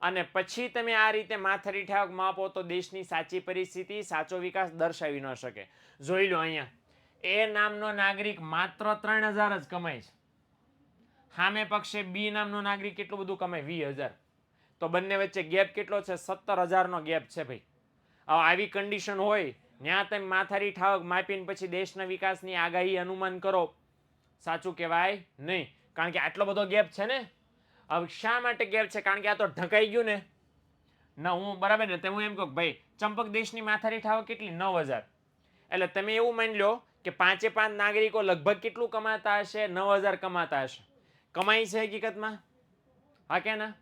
અને પછી તમે આ રીતે માથાદીઠ આવક માપો તો દેશની સાચી પરિસ્થિતિ, સાચો વિકાસ દર્શાવી ન શકે. જોઈ લો અહીંયા, એ નામનો નાગરિક માત્ર 3000 જ કમાય છે. સામે પક્ષે બી નામનો નાગરિક કેટલું બધું કમાય? 20000. તો બંને વચ્ચે ગેપ કેટલો છે? 17000નો ગેપ છે ભાઈ. આવી કન્ડિશન હોય ત્યાં તમે માથાદીઠ આવક માપીને પછી દેશના વિકાસની આગાહી અનુમાન કરો, સાચું કહેવાય નહીં. કારણ કે આટલો બધો ગેપ છે ને. હવે શા માટે ગેપ છે? કારણ કે આ તો ઢંકાઈ ગયું ને. ના હું બરાબર ને, હું એમ કહું ભાઈ ચંપક દેશની માથાદીઠ આવક કેટલી? 9000. એટલે તમે એવું માની લો કે 5 નાગરિકો લગભગ કેટલું કમાતા હશે? 9000 કમાતા હશે. કમાઈ છે હકીકતમાં? હા કે ના?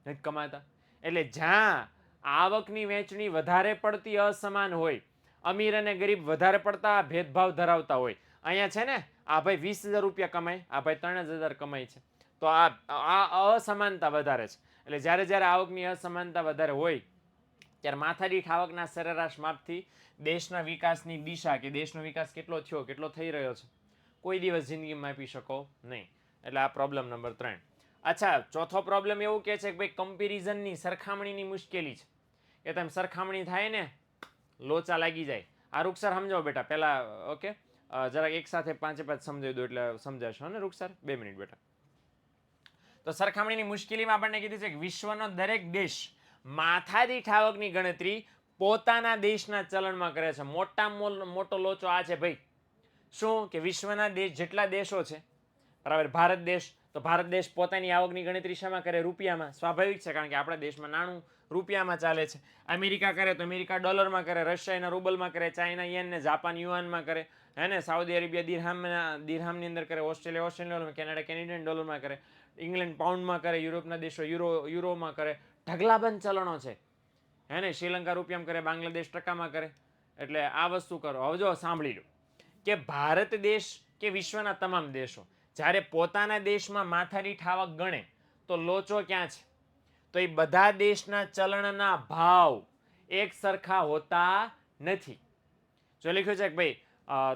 નથી કમાતા. એટલે જ્યાં આવકની વહેંચણી વધારે પડતી અસમાન હોય, અમીર અને ગરીબ વધારે પડતા ભેદભાવ ધરાવતા હોય. અહીંયા છે ને, આ ભાઈ 20000 રૂપિયા કમાય, આ ભાઈ 3000 કમાય છે, તો આ અસમાનતા વધારે છે. એટલે જ્યારે જ્યારે આવકની અસમાનતા વધારે હોય ત્યારે માથાદીઠ આવકના સરેરાશ માપથી દેશના વિકાસની દિશા કે દેશનો વિકાસ કેટલો થયો, કેટલો થઈ રહ્યો છે, કોઈ દિવસ જિંદગીમાં માપી શકો નહીં. એટલે આ પ્રોબ્લેમ નંબર 3. અચ્છા, ચોથો પ્રોબ્લેમ એવું કહે છે કે ભાઈ કમ્પેરિઝનની, સરખામણીની મુશ્કેલી છે. કે તમે સરખામણી થાય ને લોચા લાગી જાય. આ રૂક્ષર સમજાવો બેટા પહેલા. ઓકે, જરાક એક સાથે 5 સમજાવી દો એટલે સમજાશો ને રૂક્ષર. 2 મિનિટ બેટા. તો સરખામણીની મુશ્કેલીમાં આપણને કીધું છે કે વિશ્વનો દરેક દેશ માથાદીઠ આવકની ગણતરી પોતાના દેશના ચલણમાં કરે છે. મોટામાં મોટો લોચો આ છે ભાઈ. શું કે વિશ્વના દેશ જેટલા દેશો છે, બરાબર, ભારત દેશ, તો ભારત દેશ પોતાની આવકની ગણતરી શામાં કરે? રૂપિયામાં. સ્વાભાવિક છે, કારણ કે આપણા દેશમાં નાણું રૂપિયામાં ચાલે છે. અમેરિકા કરે તો અમેરિકા ડોલરમાં કરે, રશિયા એના રૂબલમાં કરે, ચાઇના યેન ને જાપાન યુઆનમાં કરે, હે ને, સાઉદી અરેબિયા દિરહામની અંદર કરે, ઓસ્ટ્રેલિયા ઓસ્ટ્રેલિયન, કેનેડા કેનેડિયન ડોલરમાં કરે, ઇંગ્લેન્ડ પાઉન્ડમાં કરે, યુરોપના દેશો યુરોમાં કરે. ઢગલાબંધ ચલણો છે, હે ને. શ્રીલંકા રૂપિયામાં કરે, બાંગ્લાદેશ ટકામાં કરે. એટલે આ વસ્તુ કરો. હવે જો સાંભળી લો કે ભારત દેશ કે વિશ્વના તમામ દેશો જ્યારે પોતાના દેશમાં માથાદીઠ આવક ગણે તો લોચો ક્યાં છે? તો એ બધા દેશના ચલણના ભાવ એક સરખા હોતા નથી. જો લખ્યું છે કે ભાઈ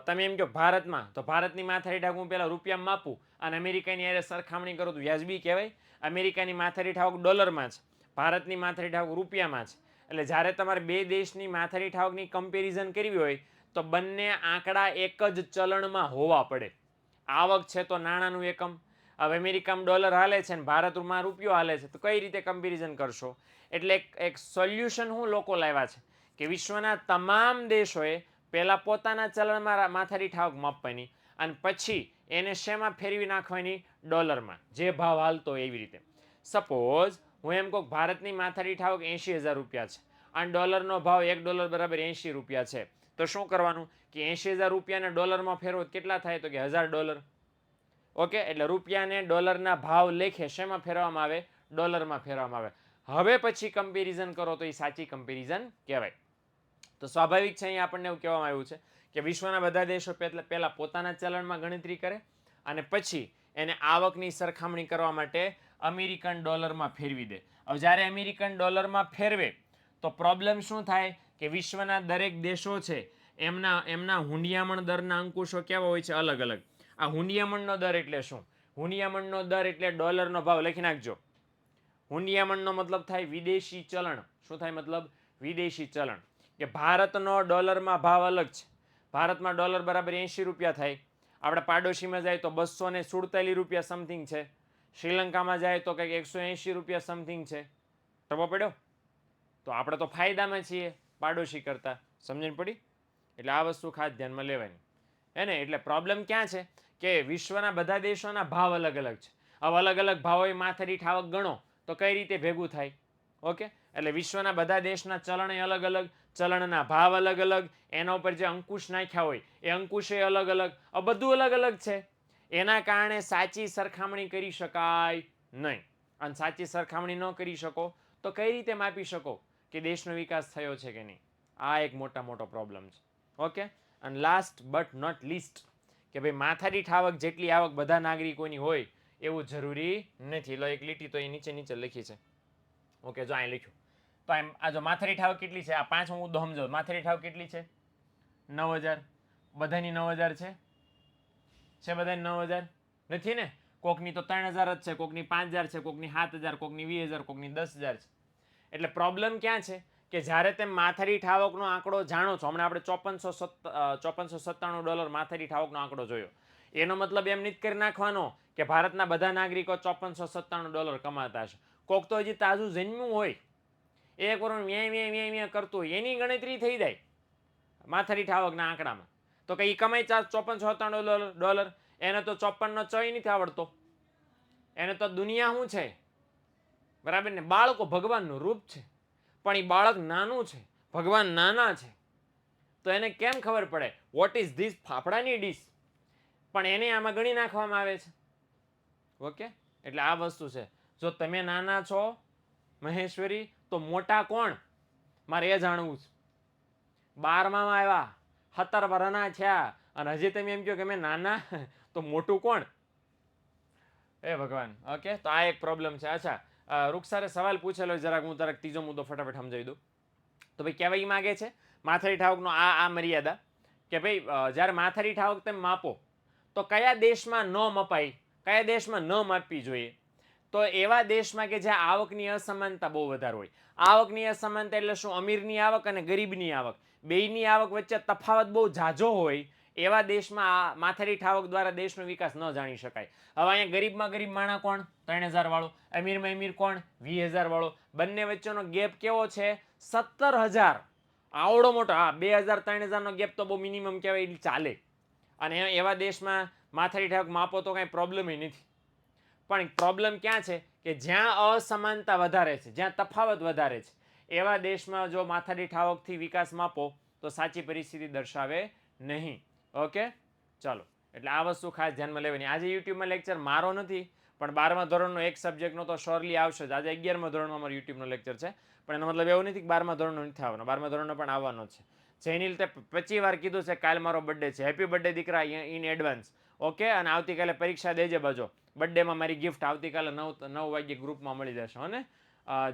તમે એમ કહો ભારતમાં, તો ભારતની માથાદીઠ આવક હું પહેલાં રૂપિયામાં માપું અને અમેરિકાની હારે સરખામણી કરું તો વ્યાજબી કહેવાય. અમેરિકાની માથાદીઠ આવક ડોલરમાં છે, ભારતની માથાદીઠ આવક રૂપિયામાં છે. એટલે જ્યારે તમારે બે દેશની માથાદીઠ આવકની કમ્પેરિઝન કરવી હોય તો બંને આંકડા એક જ ચલણમાં હોવા પડે. આવક છે તો નાણાંનું એકમ, હવે અમેરિકામાં ડોલર હાલે છે ને ભારતમાં રૂપિયો હાલે છે, તો કઈ રીતે કમ્પેરિઝન કરશો? એટલે એક સોલ્યુશન હું લોકો લાવ્યા છે કે વિશ્વના તમામ દેશોએ પહેલાં પોતાના ચલણમાં માથાદીઠ આવક માપવાની અને પછી એને શેમાં ફેરવી નાખવાની? ડોલરમાં, જે ભાવ હાલતો એવી રીતે. સપોઝ હું એમ કહું ભારતની માથાદીઠ આવક 80,000 રૂપિયા છે અને ડોલરનો ભાવ $1 બરાબર 80 રૂપિયા છે, તો શું કરવાનું કે 80,000 રૂપિયાને ડોલરમાં ફેરવો કેટલા થાય? તો કે $1,000. ઓકે, એટલે રૂપિયાને ડોલરના ભાવ લેખે શેમાં ફેરવવામાં આવે? ડોલરમાં ફેરવવામાં આવે. હવે પછી કમ્પેરિઝન કરો તો એ સાચી કમ્પેરિઝન કહેવાય. તો સ્વાભાવિક છે અહીંયા આપણને એવું કહેવામાં આવ્યું છે કે વિશ્વના બધા દેશો પહેલાં પોતાના ચલણમાં ગણતરી કરે અને પછી એને આવકની સરખામણી કરવા માટે અમેરિકન ડોલરમાં ફેરવી દે. હવે જ્યારે અમેરિકન ડોલરમાં ફેરવે તો પ્રોબ્લેમ શું થાય કે વિશ્વના દરેક દેશો છે એમના હુંડિયામણ દરના અંકુશો કેવા હોય છે? અલગ અલગ. આ હુંડિયામણનો દર એટલે શું? હુંડિયામણનો દર એટલે ડોલરનો ભાવ. લખી નાખજો. હુંડિયામણનો મતલબ થાય વિદેશી ચલણ. શું થાય મતલબ? વિદેશી ચલણ. કે ભારતનો ડોલરમાં ભાવ અલગ છે. ભારતમાં ડોલર બરાબર 80 રૂપિયા થાય. આપણે પાડોશીમાં જાય તો 247 રૂપિયા સમથિંગ છે. શ્રીલંકામાં જાય તો કંઈક 180 રૂપિયા સમથિંગ છે. ખબર પડ્યો? તો આપણે તો ફાયદામાં છીએ પાડોશી કરતાં. સમજણ પડી? એટલે આ વસ્તુ ખાસ ધ્યાનમાં લેવાની હે ને. એટલે પ્રોબ્લેમ ક્યાં છે કે વિશ્વના બધા દેશોના ભાવ અલગ અલગ છે. હવે અલગ અલગ ભાવોએ માથાદીઠ આવક ગણો તો કઈ રીતે ભેગું થાય? ઓકે, એટલે વિશ્વના બધા દેશના ચલણ અલગ અલગ, ચલણના ભાવ અલગ અલગ, એના ઉપર જે અંકુશ નાખ્યા હોય એ અંકુશે અલગ અલગ, આ બધું અલગ અલગ છે. એના કારણે સાચી સરખામણી કરી શકાય નહીં. અને સાચી સરખામણી ન કરી શકો તો કઈ રીતે માપી શકો કે દેશનો વિકાસ થયો છે કે નહીં? આ એક મોટો પ્રોબ્લેમ છે. ઓકે, અને લાસ્ટ બટ નોટ લીસ્ટ કે ભાઈ માથાદીઠ આવક જેટલી આવક બધા નાગરિકોની હોય એવું જરૂરી નથી. લો એક લીટી તો એ નીચે લખી છે. ઓકે, જો અહીં લખ્યું તો એમ આ જો માથાદીઠ આવક કેટલી છે? આ 5 મુદ્દો સમજો. માથાદીઠ આવક કેટલી છે? 9,000. બધાની 9,000 છે બધાની 9,000 નથી ને? કોકની તો 3,000 જ છે, કોકની 5,000 છે, કોકની 7,000, કોકની 20,000, કોકની 10,000 છે. એટલે પ્રોબ્લેમ ક્યાં છે કે જ્યારે તેમ માથાદીઠ આવકનો આંકડો જાણો છો, હમણાં આપણે $5497 માથાદીઠ આવકનો આંકડો જોયો. એનો મતલબ એમ નથી કરી નાખવાનો કે ભારતના બધા નાગરિકો $5497 કમાતા હશે. કોક તો હજી તાજું જન્મ્યું હોય, એક વર્ષ વ્યાય કરતું હોય, એની ગણતરી થઈ જાય માથાદીઠ આવકના આંકડામાં. તો કે એ કમાઈ $5497, એને તો 54નો ચય નથી આવડતો. એને તો દુનિયા શું છે બરાબર ને? બાળકો ભગવાનનું રૂપ છે, પણ એ બાળક નાનું છે, ભગવાન નાના છે, તો એને કેમ ખબર પડે વોટ ઇઝ ધીસ? ફાફડાની ડીશ. પણ એને આમાં ગણી નાખવામાં આવે છે. ઓકે, એટલે આ વસ્તુ છે. જો તમે નાના છો મહેશ્વરી, તો મોટા કોણ? મારે એ જાણવું છે. 12માં આવ્યા, 17 વર્ષના થયા અને હજી તમે એમ કહો કે મેં નાના, તો મોટું કોણ? એ ભગવાન. ઓકે, તો આ એક પ્રોબ્લેમ છે. અચ્છા, રૂકસારે સવાલ પૂછેલો, જરાક હું જરાક ત્રીજો મુદ્દો ફટાફટ સમજાવી દઉં. તો ભાઈ કહેવાય માગે છે માથાદીઠ આવકનો આ મર્યાદા કે ભાઈ જ્યારે માથાદીઠ આવક તમે માપો તો કયા દેશમાં ન મપાય, કયા દેશમાં ન માપવી જોઈએ? તો એવા દેશમાં કે જ્યાં આવકની અસમાનતા બહુ વધારે હોય. આવકની અસમાનતા એટલે શું? અમીરની આવક અને ગરીબની આવક, બેયની આવક વચ્ચે તફાવત બહુ ઝાઝો હોય એવા દેશમાં માથાદીઠ આવક દ્વારા દેશનો વિકાસ ન જાણી શકાય. હવે અહીંયા ગરીબમાં ગરીબ માણા કોણ? 3,000 વાળો. અમીરમાં અમીર કોણ? 20,000 વાળો. બંને વચ્ચેનો ગેપ કેવો છે? 17,000. આવડો મોટો. હા, 2,000 3,000નો ગેપ તો બહુ મિનિમમ કહેવાય, એટલે ચાલે. અને એવા દેશમાં માથાદીઠ આવક માપો તો કાંઈ પ્રોબ્લેમ નથી. પણ પ્રોબ્લેમ ક્યાં છે કે જ્યાં અસમાનતા વધારે છે, જ્યાં તફાવત વધારે છે, એવા દેશમાં જો માથાદીઠ આવકથી વિકાસ માપો તો સાચી પરિસ્થિતિ દર્શાવે નહીં. ઓકે, ચાલો. એટલે આ વસ્તુ ખાસ ધ્યાનમાં લેવાની. આજે યુટ્યુબમાં લેક્ચર મારો નથી, પણ 12મા ધોરણનો એક સબ્જેક્ટનો તો શ્યોરલી આવશે જ. આજે 11મા ધોરણમાં મારો યુટ્યુબનો લેક્ચર છે, પણ એનો મતલબ એવું નથી કે 12મા ધોરણનો નથી આવવાનો. 12મા ધોરણનો પણ આવવાનો છે. જૈનિલ તે 25 વાર કીધું છે કાલ મારો બર્થડે છે. હેપી બર્થડે દીકરા ઇન એડવાન્સ. ઓકે, અને આવતીકાલે પરીક્ષા દેજે બાજો. બર્થડેમાં મારી ગિફ્ટ આવતીકાલે 9 વાગ્યે ગ્રુપમાં મળી જશે. હો ને?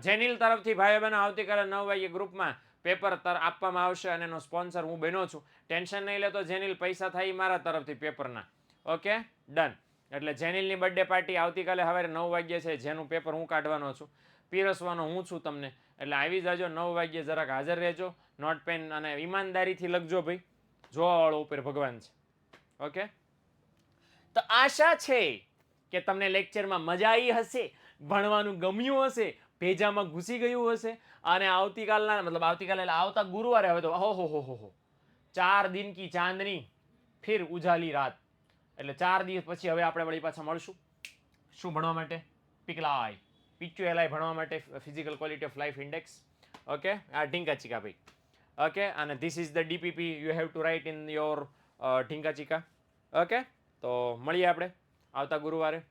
જૈનિલ તરફથી ભાઈઓ બહેનો આવતીકાલે 9 વાગ્યે ગ્રુપમાં પેપર આપવામાં આવશે અને એનો સ્પોન્સર હું બન્યો છું. ટેન્શન નહીં લેતો જેનિલ, પૈસા થાય ઈ મારા તરફથી પેપરના. Okay done. એટલે જેનિલની બર્થડે પાર્ટી આવતીકાલે સવારે 9 વાગ્યે છે, જેનું પેપર હું કાઢવાનો છું, પીરસવાનો હું છું તમને. એટલે આવી જાજો 9 વાગ્યે, જરાક હાજર રહેજો. નોટ પેન અને ઈમાનદારીથી લખજો ભાઈ, જોવાવાળો ઉપર ભગવાન છે. ઓકે, તો આશા છે કે તમને લેક્ચરમાં મજા આવી હશે, ભણવાનું ગમ્યું હશે, ભેજામાં ઘૂસી ગયું હશે. અને આવતીકાલના મતલબ આવતીકાલે એટલે આવતા ગુરુવારે હવે તો હો 4 દિન કી ચાંદની ફિર ઉજાલી રાત. એટલે 4 દિવસ પછી હવે આપણે વળી પાછા મળશું. શું ભણવા માટે? પીકલાઈ PQLI ભણવા માટે, physical quality of life index. Okay, આ ઢીંકા ચીકા ભાઈ. ઓકે, અને this is the DPP you have to write in your ઢીંકા ચીકા. ઓકે, તો મળીએ આપણે આવતા ગુરુવારે.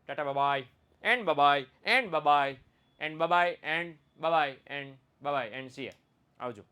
Ta ta bye and bye and bye and bye and bye and bye and see આવજો.